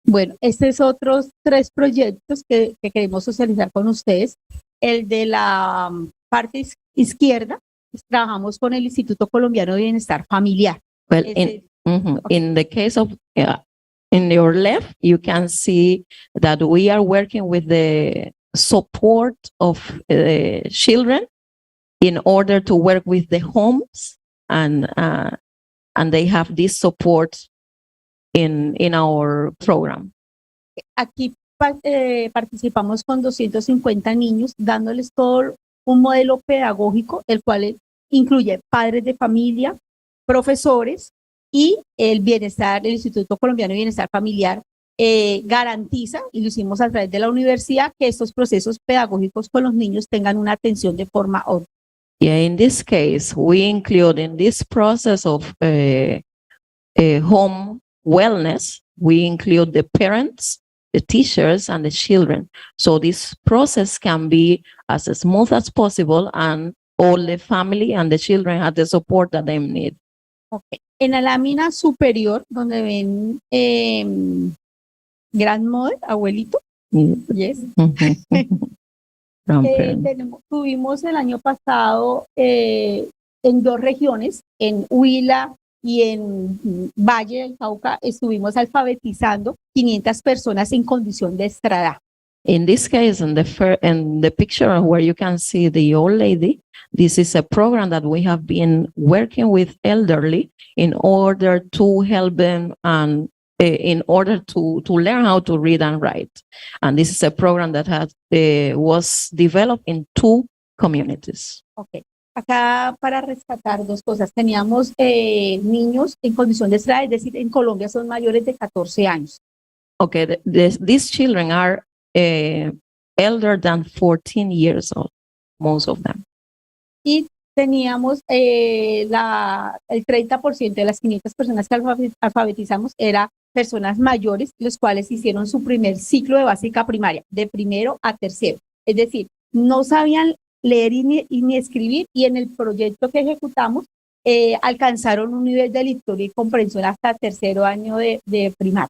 Bueno, estos otros 3 proyectos que queremos socializar con ustedes. El de la parte izquierda, pues, trabajamos con el Instituto Colombiano de Bienestar Familiar. Well, in the case of, in your left, you can see that we are working with the support of children in order to work with the homes and and they have this support in our program. Aquí participamos con 250 niños, dándoles todo un modelo pedagógico, el cual incluye padres de familia, profesores y el bienestar, el Instituto Colombiano de Bienestar Familiar garantiza, y lo hicimos a través de la universidad, que estos procesos pedagógicos con los niños tengan una atención de forma óptima. Yeah, in this case, we include in this process of home wellness, we include the parents, the teachers, and the children. So this process can be as smooth as possible, and all the family and the children have the support that they need. Okay. En la lámina superior, donde ven grandmother, abuelito, yes. Tuvimos el año pasado en 2 regiones, en Huila y en Valle del Cauca, estuvimos alfabetizando 500 personas en condición de estrada. In this case, in the picture where you can see the old lady, this is a program that we have been working with elderly in order to help them and in order to learn how to read and write. And this is a program that was developed in 2 communities. Okay. Acá para rescatar 2 cosas, teníamos niños en condición de estrada, es decir, en Colombia son mayores de 14 años. Okay, these children are elder than 14 years old, most of them. Y teníamos el 30% de las 500 personas que alfabetizamos era personas mayores, los cuales hicieron su primer ciclo de básica primaria, de primero a tercero. Es decir, no sabían leer ni escribir, y en el proyecto que ejecutamos alcanzaron un nivel de lectura y comprensión hasta tercero año de primaria.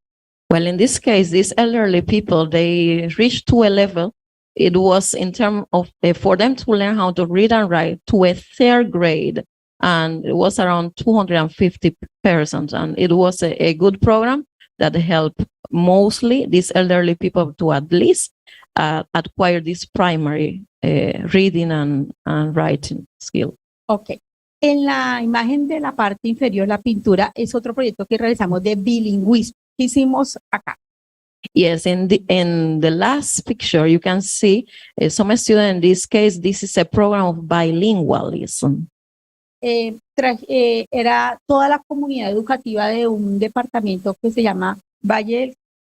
Well, in this case, these elderly people, they reached to a level, it was in terms of, for them to learn how to read and write to a 3rd grade, and it was around 250 persons, and it was a good program that helped mostly these elderly people to at least acquire this primary reading and writing skill. Okay. En la imagen de la parte inferior, la pintura, es otro proyecto que realizamos de bilingüismo. ¿Qué hicimos acá? Yes, in the last picture, you can see some students. In this case, this is a program of bilingualism. Era toda la comunidad educativa de un departamento que se llama Valle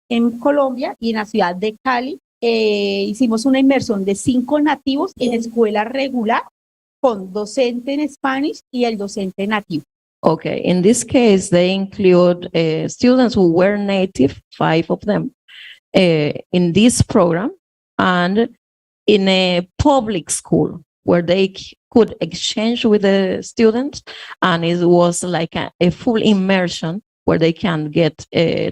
en Colombia, y en la ciudad de Cali hicimos una inmersión de 5 nativos en escuela regular con docente en Spanish y el docente nativo. Okay, in this case, they include students who were native, 5 of them, in this program, and in a public school where they could exchange with the students, and it was like a full immersion where they can get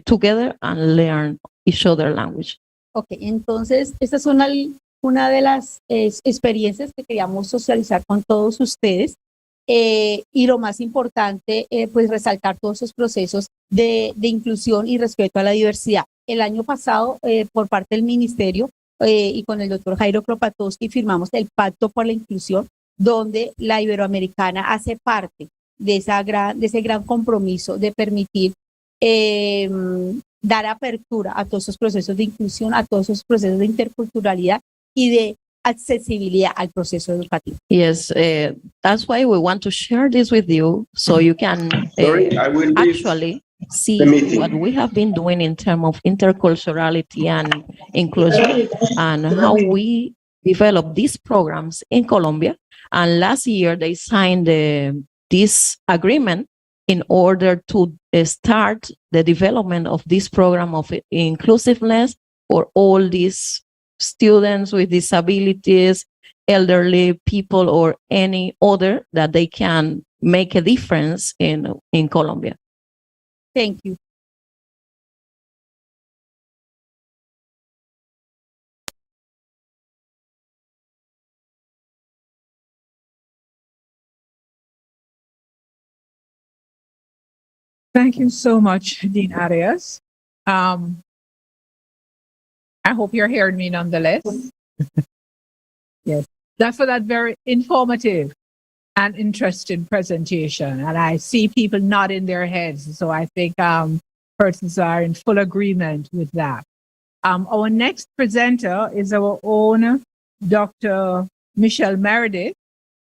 together and learn each other language. Okay, entonces esta es una de las experiencias que queríamos socializar con todos ustedes. Y lo más importante, pues resaltar todos esos procesos de inclusión y respeto a la diversidad. El año pasado, por parte del ministerio y con el doctor Jairo Kropatowski, firmamos el Pacto por la Inclusión, donde la Iberoamericana hace parte de ese gran compromiso de permitir dar apertura a todos esos procesos de inclusión, a todos esos procesos de interculturalidad y de accesibilidad al proceso educativo. Yes, that's why we want to share this with you, so you can actually see what we have been doing in terms of interculturality and inclusion, and how we develop these programs in Colombia. And last year they signed this agreement in order to start the development of this program of inclusiveness for all these students with disabilities, elderly people, or any other that they can make a difference in Colombia. Thank you. Thank you so much, Dean Arias. I hope you're hearing me nonetheless. Yes, that's for that very informative an interesting presentation. And I see people nodding their heads. So I think persons are in full agreement with that. Our next presenter is our own Dr. Michelle Meredith.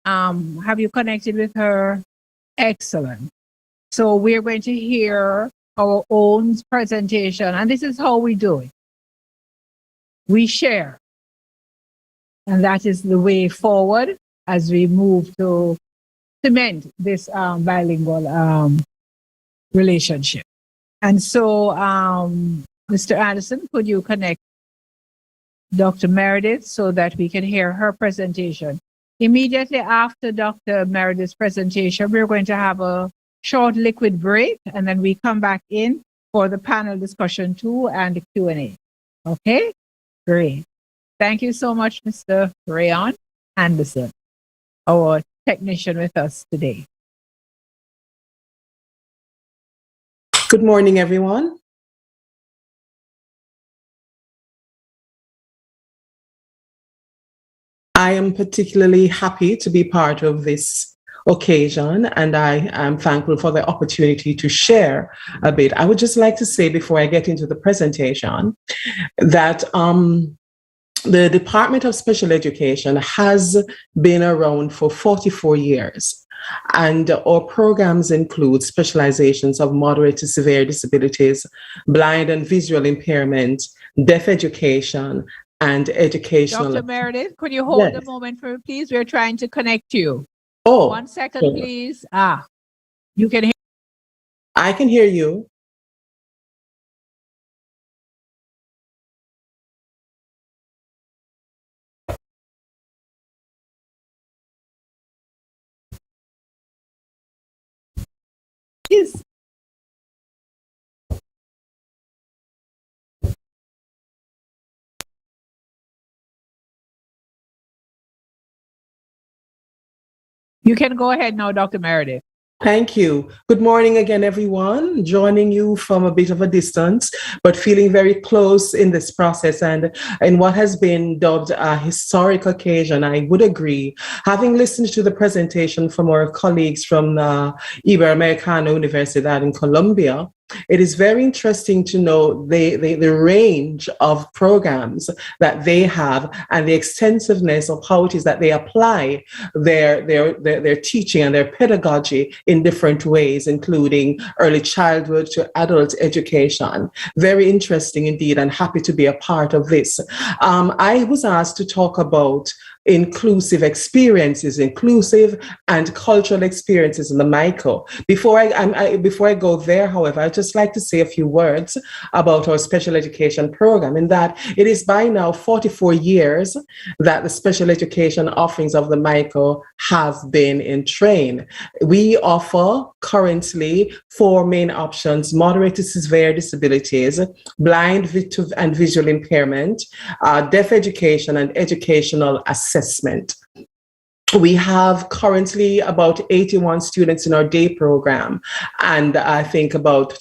Have you connected with her? Excellent. So we're going to hear our own presentation, and this is how we do it. We share, and that is the way forward as we move to cement this bilingual relationship. And so, Mr. Anderson, could you connect Dr. Meredith so that we can hear her presentation? Immediately after Dr. Meredith's presentation, we're going to have a short liquid break, and then we come back in for the panel discussion 2 and the Q&A. Okay? Great. Thank you so much, Mr. Rayon Anderson, our technician with us today. Good morning, everyone. I am particularly happy to be part of this occasion, and I am thankful for the opportunity to share a bit. I would just like to say before I get into the presentation that the Department of Special Education has been around for 44 years. And our programs include specializations of moderate to severe disabilities, blind and visual impairment, deaf education, and educational. Dr. Meredith, could you hold a moment for me, please? We're trying to connect you. Oh, 1 second, sure. Please. You can hear. I can hear you. Yes. You can go ahead now, Dr. Meredith. Thank you. Good morning again, everyone. Joining you from a bit of a distance, but feeling very close in this process and in what has been dubbed a historic occasion. I would agree. Having listened to the presentation from our colleagues from the Iberoamericana Universidad in Colombia, it is very interesting to know the range of programs that they have and the extensiveness of how it is that they apply their teaching and their pedagogy in different ways, including early childhood to adult education. Very interesting indeed, and happy to be a part of this. I was asked to talk about inclusive experiences, inclusive and cultural experiences in the MICO. Before I go there, however, I'd just like to say a few words about our special education program, in that it is by now 44 years that the special education offerings of the MICO have been in train. We offer currently 4 main options: moderate to severe disabilities, blind and visual impairment, deaf education, and educational assessment. We have currently about 81 students in our day program, and I think about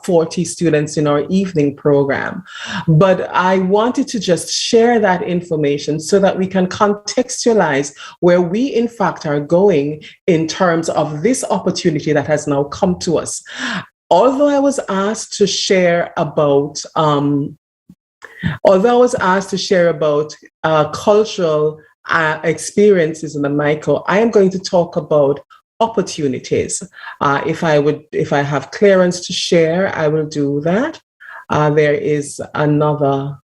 40 students in our evening program. But I wanted to just share that information so that we can contextualize where we in fact are going in terms of this opportunity that has now come to us. Although I was asked to share about cultural experiences in the MICO, I am going to talk about opportunities. If I have clearance to share, I will do that. There is another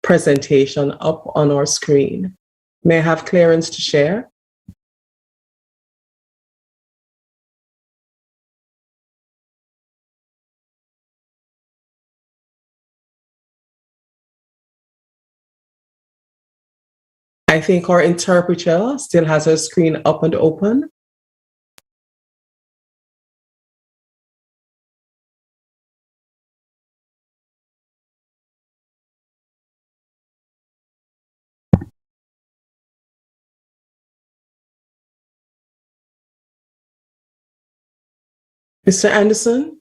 presentation up on our screen. May I have clearance to share? I think our interpreter still has her screen up and open. Mr. Anderson,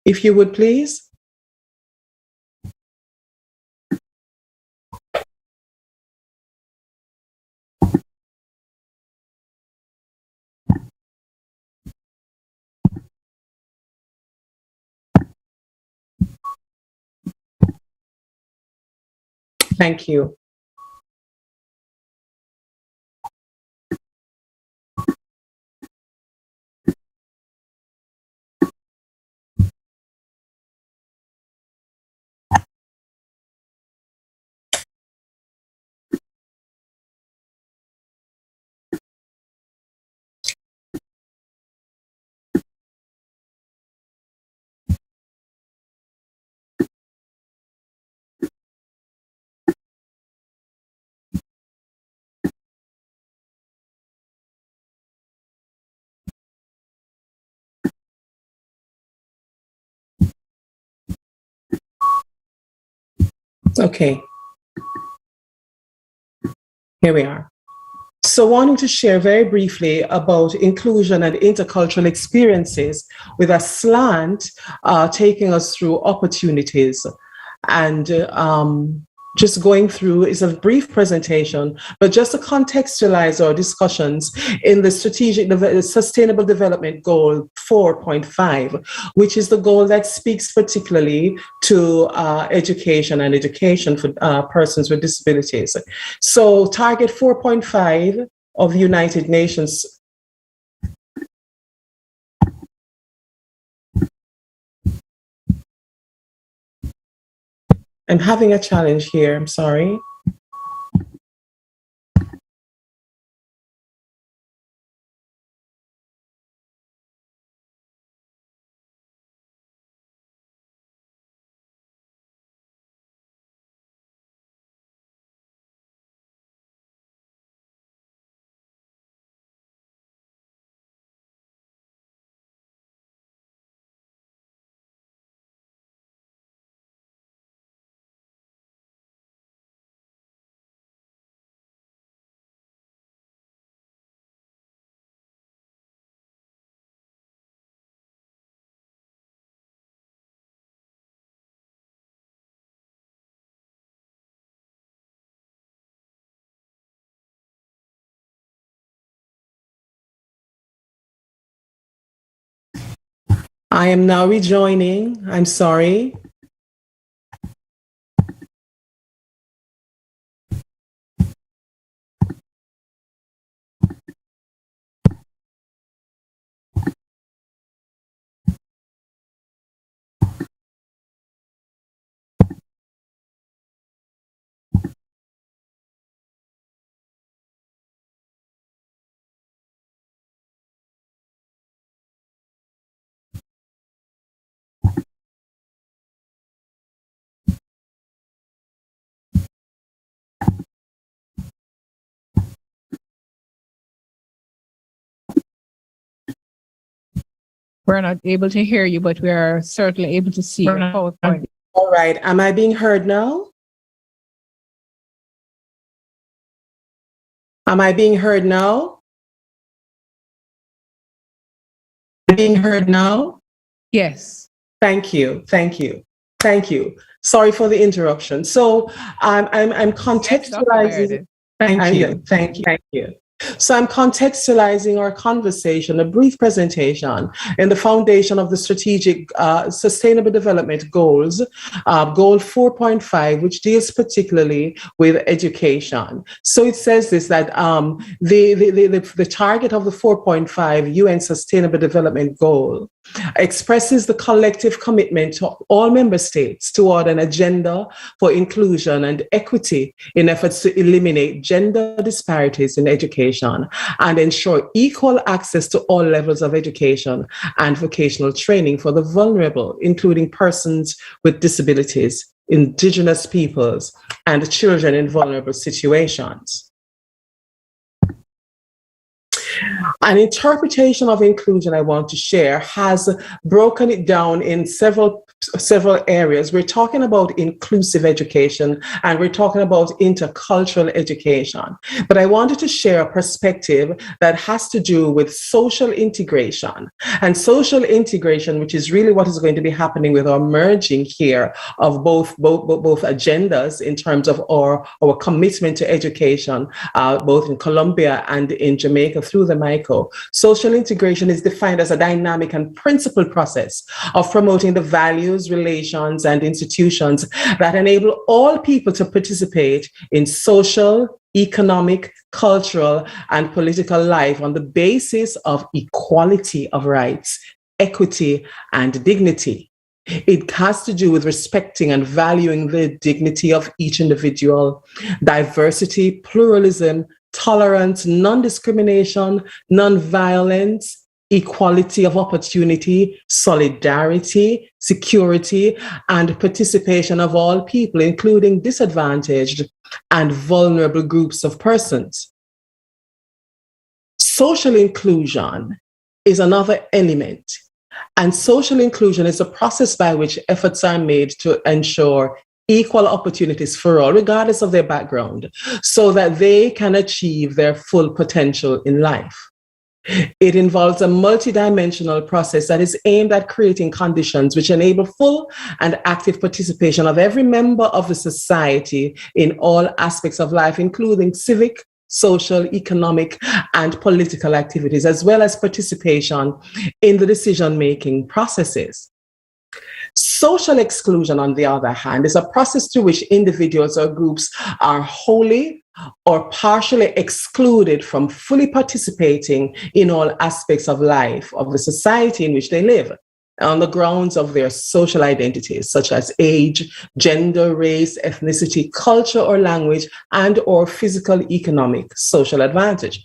if you would please. Thank you. Okay. Here we are. So wanting to share very briefly about inclusion and intercultural experiences with a slant taking us through opportunities. And just going through is a brief presentation, but just to contextualize our discussions in the Sustainable Development Goal 4.5, which is the goal that speaks particularly to education and education for persons with disabilities. So target 4.5 of the United Nations I'm having a challenge here, I'm sorry. I am now rejoining. I'm sorry. We're not able to hear you, but we are certainly able to see your PowerPoint. All right, am I being heard now? Am I being heard now? Being heard now? Yes. Thank you, thank you, thank you. Sorry for the interruption. So I'm contextualizing. Thank you, thank you, thank you. So I'm contextualizing our conversation, a brief presentation in the foundation of the strategic sustainable development goals, goal 4.5, which deals particularly with education. So it says this, that the target of the 4.5 UN Sustainable Development Goal expresses the collective commitment of all member states toward an agenda for inclusion and equity in efforts to eliminate gender disparities in education and ensure equal access to all levels of education and vocational training for the vulnerable, including persons with disabilities, indigenous peoples, and children in vulnerable situations. An interpretation of inclusion I want to share has broken it down in several areas. We're talking about inclusive education and we're talking about intercultural education. But I wanted to share a perspective that has to do with social integration. And social integration, which is really what is going to be happening with our merging here of both agendas in terms of our commitment to education, both in Colombia and in Jamaica through the MICO. Social integration is defined as a dynamic and principled process of promoting the values values, relations, and institutions that enable all people to participate in social, economic, cultural, and political life on the basis of equality of rights, equity, and dignity. It has to do with respecting and valuing the dignity of each individual, diversity, pluralism, tolerance, non-discrimination, non-violence, equality of opportunity, solidarity, security, and participation of all people, including disadvantaged and vulnerable groups of persons. Social inclusion is another element, and social inclusion is a process by which efforts are made to ensure equal opportunities for all, regardless of their background, so that they can achieve their full potential in life. It involves a multidimensional process that is aimed at creating conditions which enable full and active participation of every member of the society in all aspects of life, including civic, social, economic, and political activities, as well as participation in the decision-making processes. Social exclusion, on the other hand, is a process through which individuals or groups are wholly or partially excluded from fully participating in all aspects of life of the society in which they live, on the grounds of their social identities, such as age, gender, race, ethnicity, culture or language, and or physical, economic, social advantage.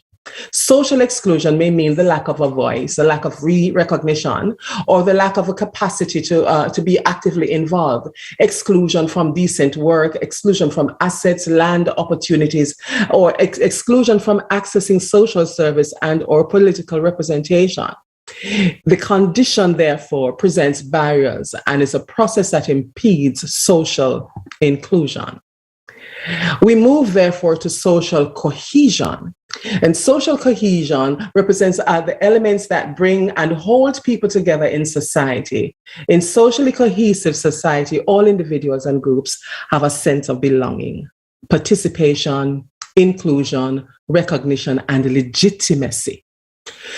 Social exclusion may mean the lack of a voice, the lack of recognition, or the lack of a capacity to be actively involved, exclusion from decent work, exclusion from assets, land opportunities, or exclusion from accessing social service and or political representation. The condition, therefore, presents barriers and is a process that impedes social inclusion. We move, therefore, to social cohesion. And social cohesion represents the elements that bring and hold people together in society. In socially cohesive society, all individuals and groups have a sense of belonging, participation, inclusion, recognition, and legitimacy.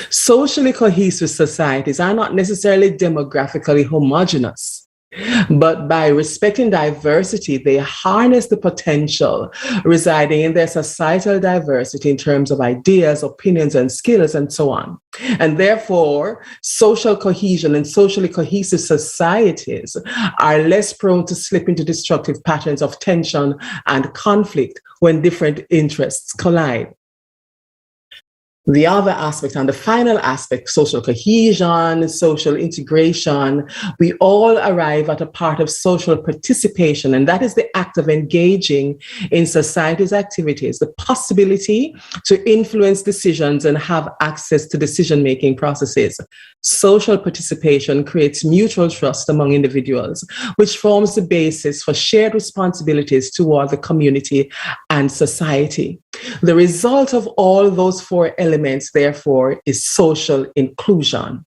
Socially cohesive societies are not necessarily demographically homogeneous, but by respecting diversity, they harness the potential residing in their societal diversity in terms of ideas, opinions, and skills, and so on. And therefore, social cohesion and socially cohesive societies are less prone to slip into destructive patterns of tension and conflict when different interests collide. The other aspect and the final aspect, social cohesion, social integration, we all arrive at a part of social participation, and that is the act of engaging in society's activities, the possibility to influence decisions and have access to decision-making processes. Social participation creates mutual trust among individuals, which forms the basis for shared responsibilities toward the community and society. The result of all those four elements, therefore, is social inclusion.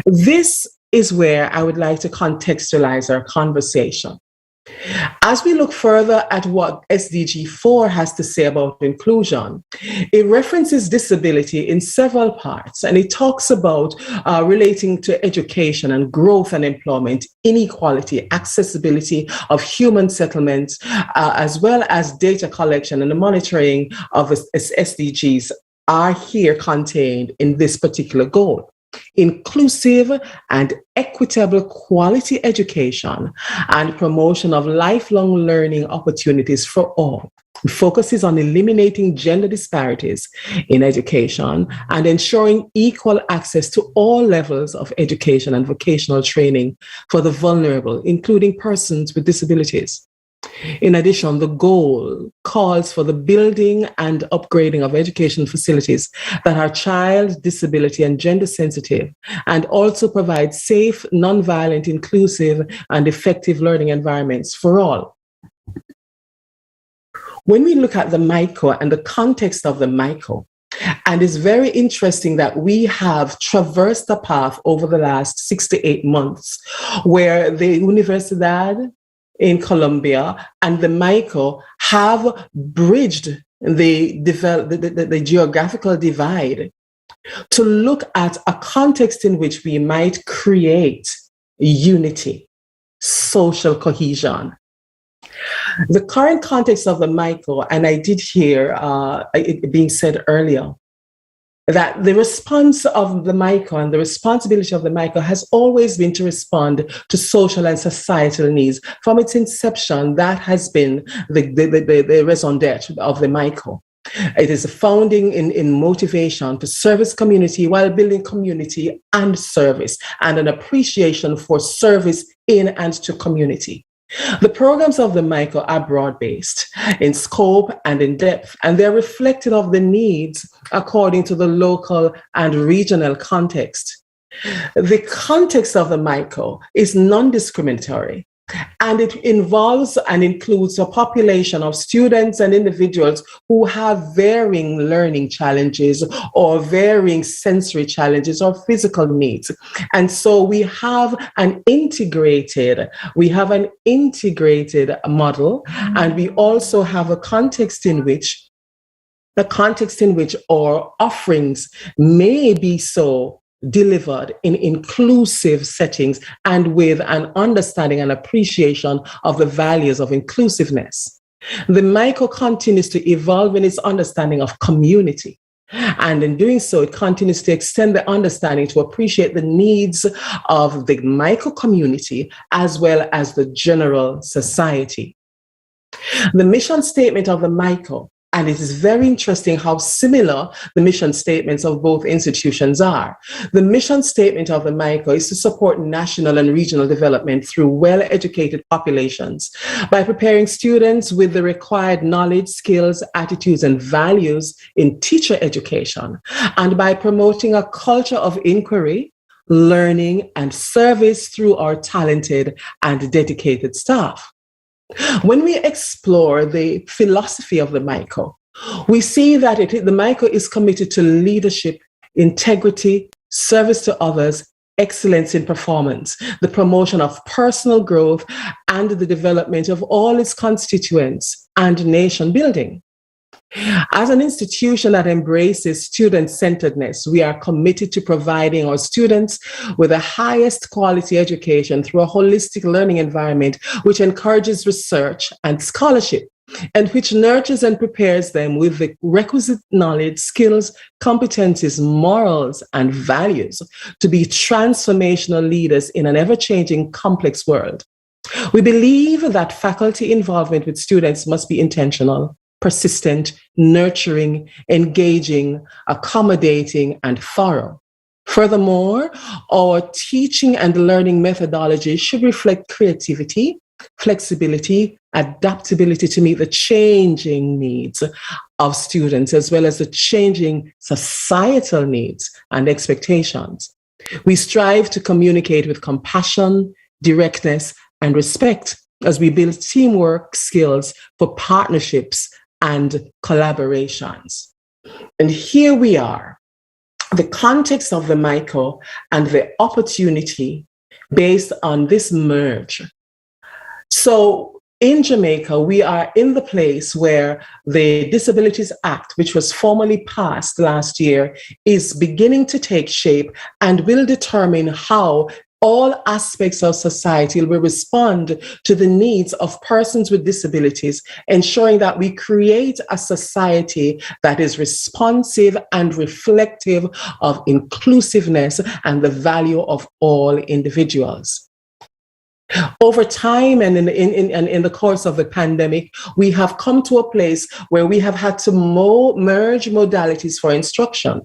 This is where I would like to contextualize our conversation. As we look further at what SDG 4 has to say about inclusion, it references disability in several parts, and it talks about relating to education and growth and employment, inequality, accessibility of human settlements, as well as data collection and the monitoring of SDGs are here contained in this particular goal. Inclusive and equitable quality education and promotion of lifelong learning opportunities for all. It focuses on eliminating gender disparities in education and ensuring equal access to all levels of education and vocational training for the vulnerable, including persons with disabilities. In addition, the goal calls for the building and upgrading of education facilities that are child, disability, and gender sensitive, and also provide safe, nonviolent, inclusive, and effective learning environments for all. When we look at the MICO and the context of the MICO, and it's very interesting that we have traversed a path over the last 6 to 8 months where the Universidad in Colombia and the MICO have bridged the geographical divide to look at a context in which we might create unity, social cohesion. The current context of the MICO, and I did hear it being said earlier, that the response of the MICO and the responsibility of the MICO has always been to respond to social and societal needs. From its inception, that has been the raison d'etre of the MICO. It is a founding in motivation to service community while building community and service, and an appreciation for service in and to community. The programs of the MICO are broad-based in scope and in depth, and they're reflective of the needs according to the local and regional context. The context of the MICO is non-discriminatory, and it involves and includes a population of students and individuals who have varying learning challenges or varying sensory challenges or physical needs. And so we have an integrated model, and we also have a context in which our offerings may be so delivered in inclusive settings and with an understanding and appreciation of the values of inclusiveness. The MICO continues to evolve in its understanding of community. And in doing so, it continues to extend the understanding to appreciate the needs of the MICO community as well as the general society. The mission statement of the MICO, and it is very interesting how similar the mission statements of both institutions are. The mission statement of the MICO is to support national and regional development through well-educated populations by preparing students with the required knowledge, skills, attitudes, and values in teacher education, and by promoting a culture of inquiry, learning, and service through our talented and dedicated staff. When we explore the philosophy of the MICO, we see that the MICO is committed to leadership, integrity, service to others, excellence in performance, the promotion of personal growth, and the development of all its constituents, and nation building. As an institution that embraces student-centeredness, we are committed to providing our students with the highest quality education through a holistic learning environment which encourages research and scholarship, and which nurtures and prepares them with the requisite knowledge, skills, competencies, morals, and values to be transformational leaders in an ever-changing, complex world. We believe that faculty involvement with students must be intentional, persistent, nurturing, engaging, accommodating, and thorough. Furthermore, our teaching and learning methodology should reflect creativity, flexibility, adaptability to meet the changing needs of students, as well as the changing societal needs and expectations. We strive to communicate with compassion, directness, and respect as we build teamwork skills for partnerships and collaborations. And here we are, the context of the MICO and the opportunity based on this merge. So in Jamaica, we are in the place where the Disabilities Act, which was formally passed last year, is beginning to take shape and will determine how all aspects of society will respond to the needs of persons with disabilities, ensuring that we create a society that is responsive and reflective of inclusiveness and the value of all individuals. Over time and in the course of the pandemic, we have come to a place where we have had to merge modalities for instruction.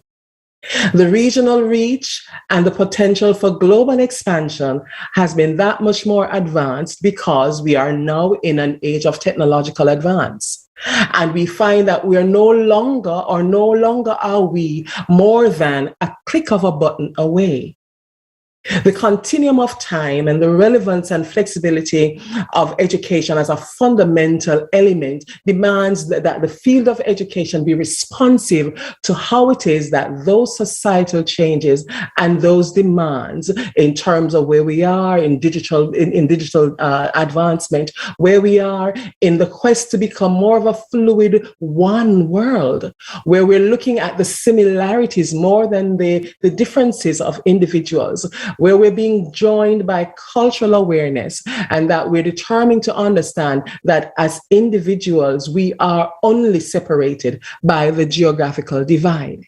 The regional reach and the potential for global expansion has been that much more advanced because we are now in an age of technological advance. And we find that we are no longer are we more than a click of a button away. The continuum of time and the relevance and flexibility of education as a fundamental element demands that the field of education be responsive to how it is that those societal changes and those demands in terms of where we are in digital advancement, where we are in the quest to become more of a fluid one world, where we're looking at the similarities more than the differences of individuals, where we're being joined by cultural awareness, and that we're determined to understand that as individuals, we are only separated by the geographical divide.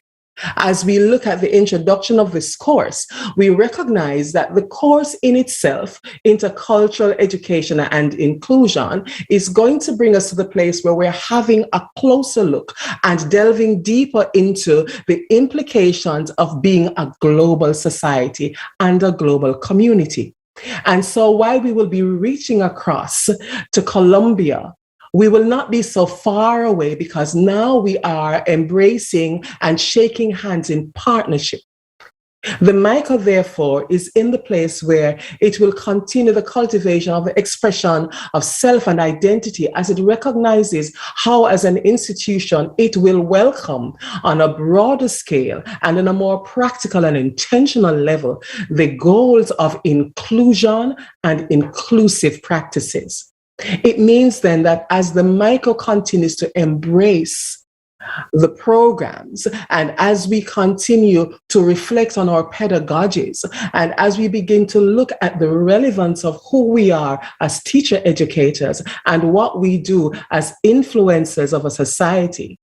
As we look at the introduction of this course, we recognize that the course in itself, intercultural education and inclusion, is going to bring us to the place where we're having a closer look and delving deeper into the implications of being a global society and a global community. And so while we will be reaching across to Colombia, we will not be so far away, because now we are embracing and shaking hands in partnership. The MICA, therefore, is in the place where it will continue the cultivation of the expression of self and identity, as it recognizes how, as an institution, it will welcome on a broader scale and on a more practical and intentional level the goals of inclusion and inclusive practices. It means then that as the MICA continues to embrace the programs, and as we continue to reflect on our pedagogies, and as we begin to look at the relevance of who we are as teacher educators and what we do as influencers of a society,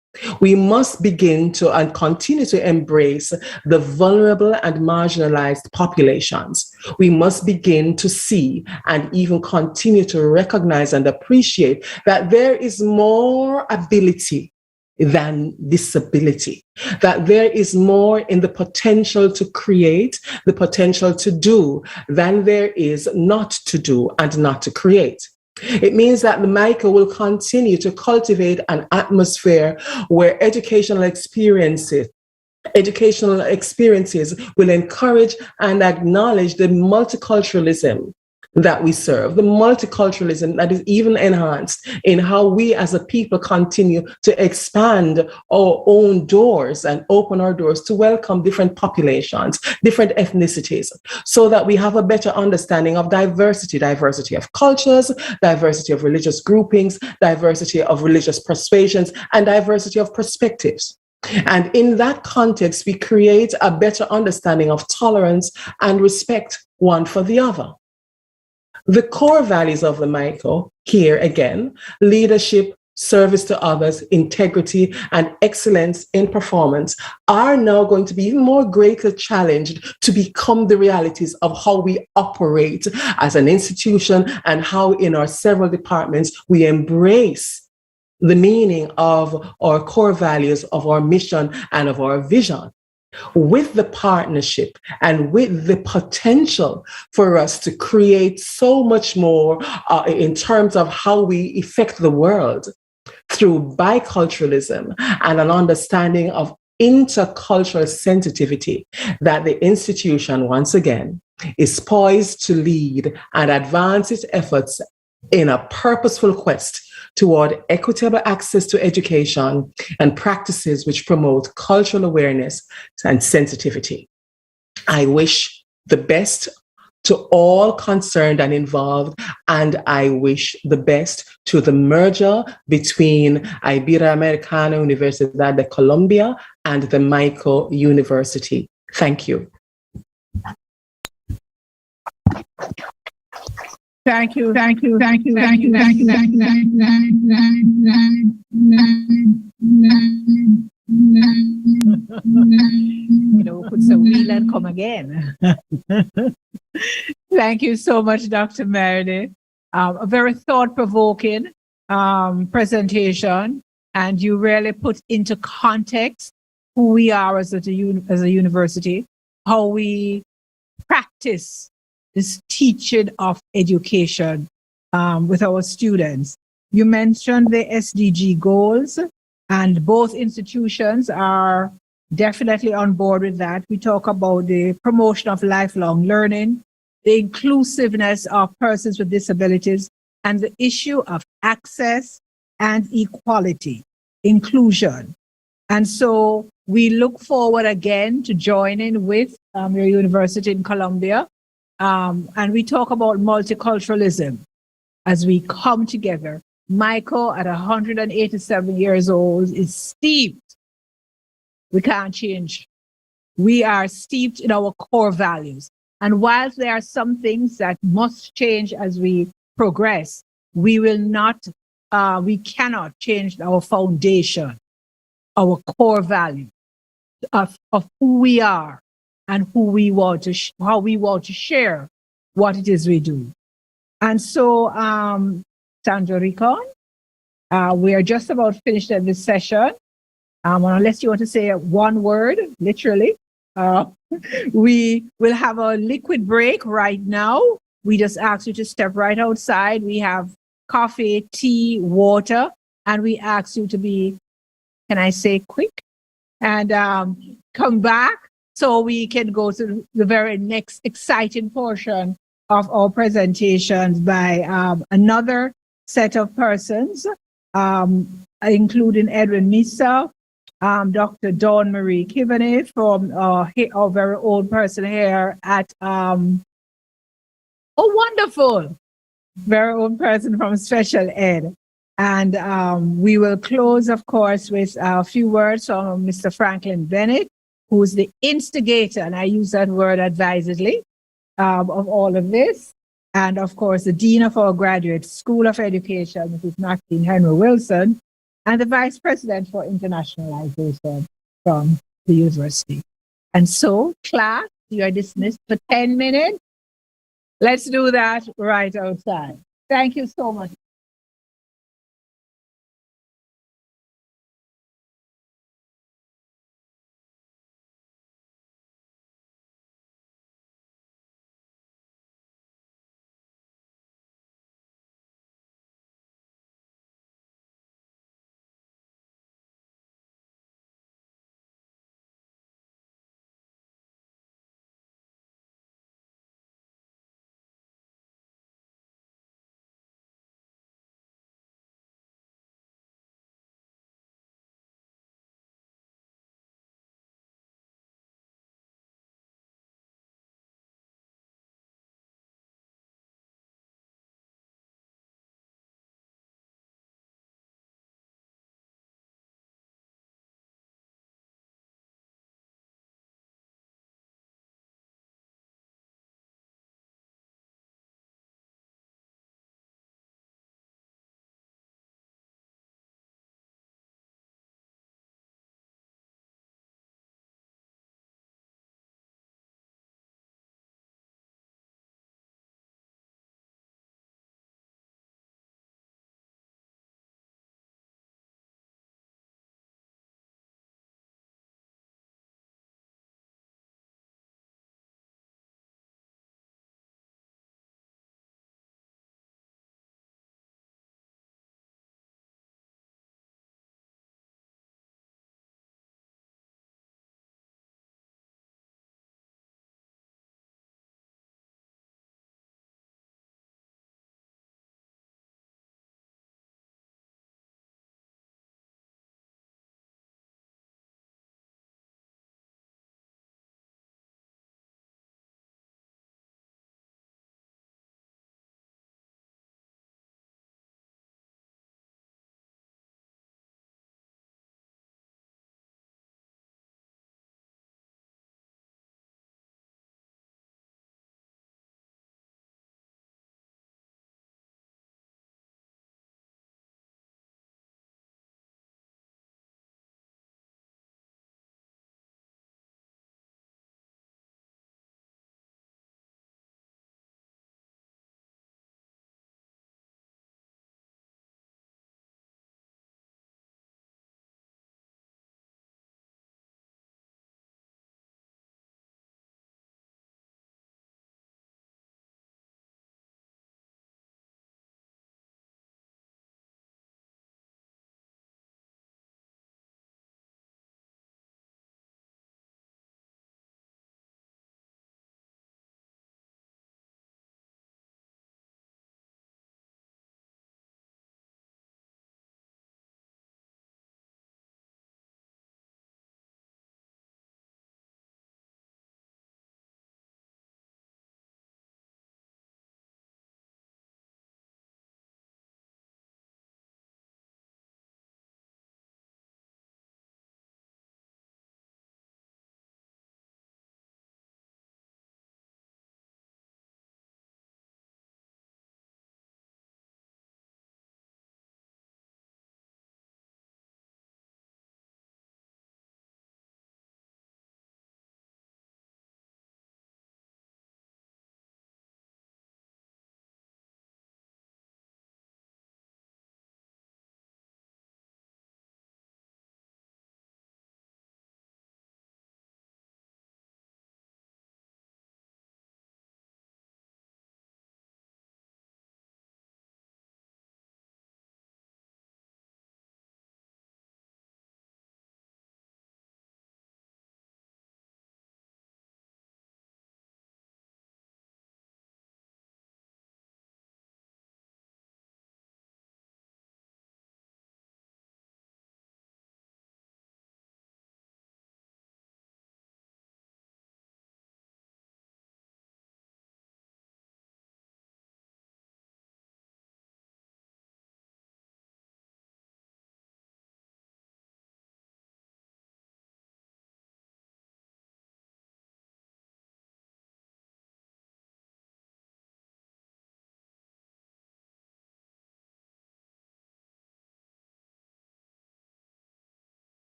we must begin to and continue to embrace the vulnerable and marginalized populations. We must begin to see and even continue to recognize and appreciate that there is more ability than disability, that there is more in the potential to create, the potential to do, than there is not to do and not to create. It means that the MICA will continue to cultivate an atmosphere where educational experiences will encourage and acknowledge the multiculturalism that we serve, the multiculturalism that is even enhanced in how we as a people continue to expand our own doors and open our doors to welcome different populations, different ethnicities, so that we have a better understanding of diversity of cultures, diversity of religious groupings, diversity of religious persuasions, and diversity of perspectives. And in that context, we create a better understanding of tolerance and respect one for the other. The core values of the MICA, here again, leadership, service to others, integrity, and excellence in performance, are now going to be even more greatly challenged to become the realities of how we operate as an institution and how in our several departments we embrace the meaning of our core values, of our mission, and of our vision, with the partnership and with the potential for us to create so much more in terms of how we affect the world through biculturalism and an understanding of intercultural sensitivity, that the institution, once again, is poised to lead and advance its efforts in a purposeful quest toward equitable access to education and practices which promote cultural awareness and sensitivity. I wish the best to all concerned and involved, and I wish the best to the merger between Iberoamericana, Universitaria de Colombia, and the MICA University. Thank you. Thank you. Put some wheel and come again. Thank you so much, Dr. Meredith. A very thought-provoking presentation, and you really put into context who we are as a university, how we practice this teaching of education with our students. You mentioned the SDG goals, and both institutions are definitely on board with that. We talk about the promotion of lifelong learning, the inclusiveness of persons with disabilities, and the issue of access and equality, inclusion. And so we look forward again to joining with your university in Colombia. And we talk about multiculturalism as we come together. Michael, at 187 years old, is steeped. We can't change. We are steeped in our core values. And whilst there are some things that must change as we progress, we cannot change our foundation, our core value of who we are and who we want to, how we want to share what it is we do. And so, Sandra Ricon, we are just about finished at this session. Unless you want to say one word, literally, we will have a liquid break right now. We just ask you to step right outside. We have coffee, tea, water, and we ask you to be, can I say quick? And come back so we can go to the very next exciting portion of our presentations by another set of persons, including Edwin Misa, Dr. Dawn Marie Kivany from our very own person here at, wonderful, very own person from Special Ed. And we will close, of course, with a few words from Mr. Franklin Bennett, who is the instigator, and I use that word advisedly, of all of this. And of course, the Dean of our Graduate School of Education, Mrs. Maxine Henry Wilson, and the Vice President for Internationalization from the university. And so, class, you are dismissed for 10 minutes. Let's do that right outside. Thank you so much.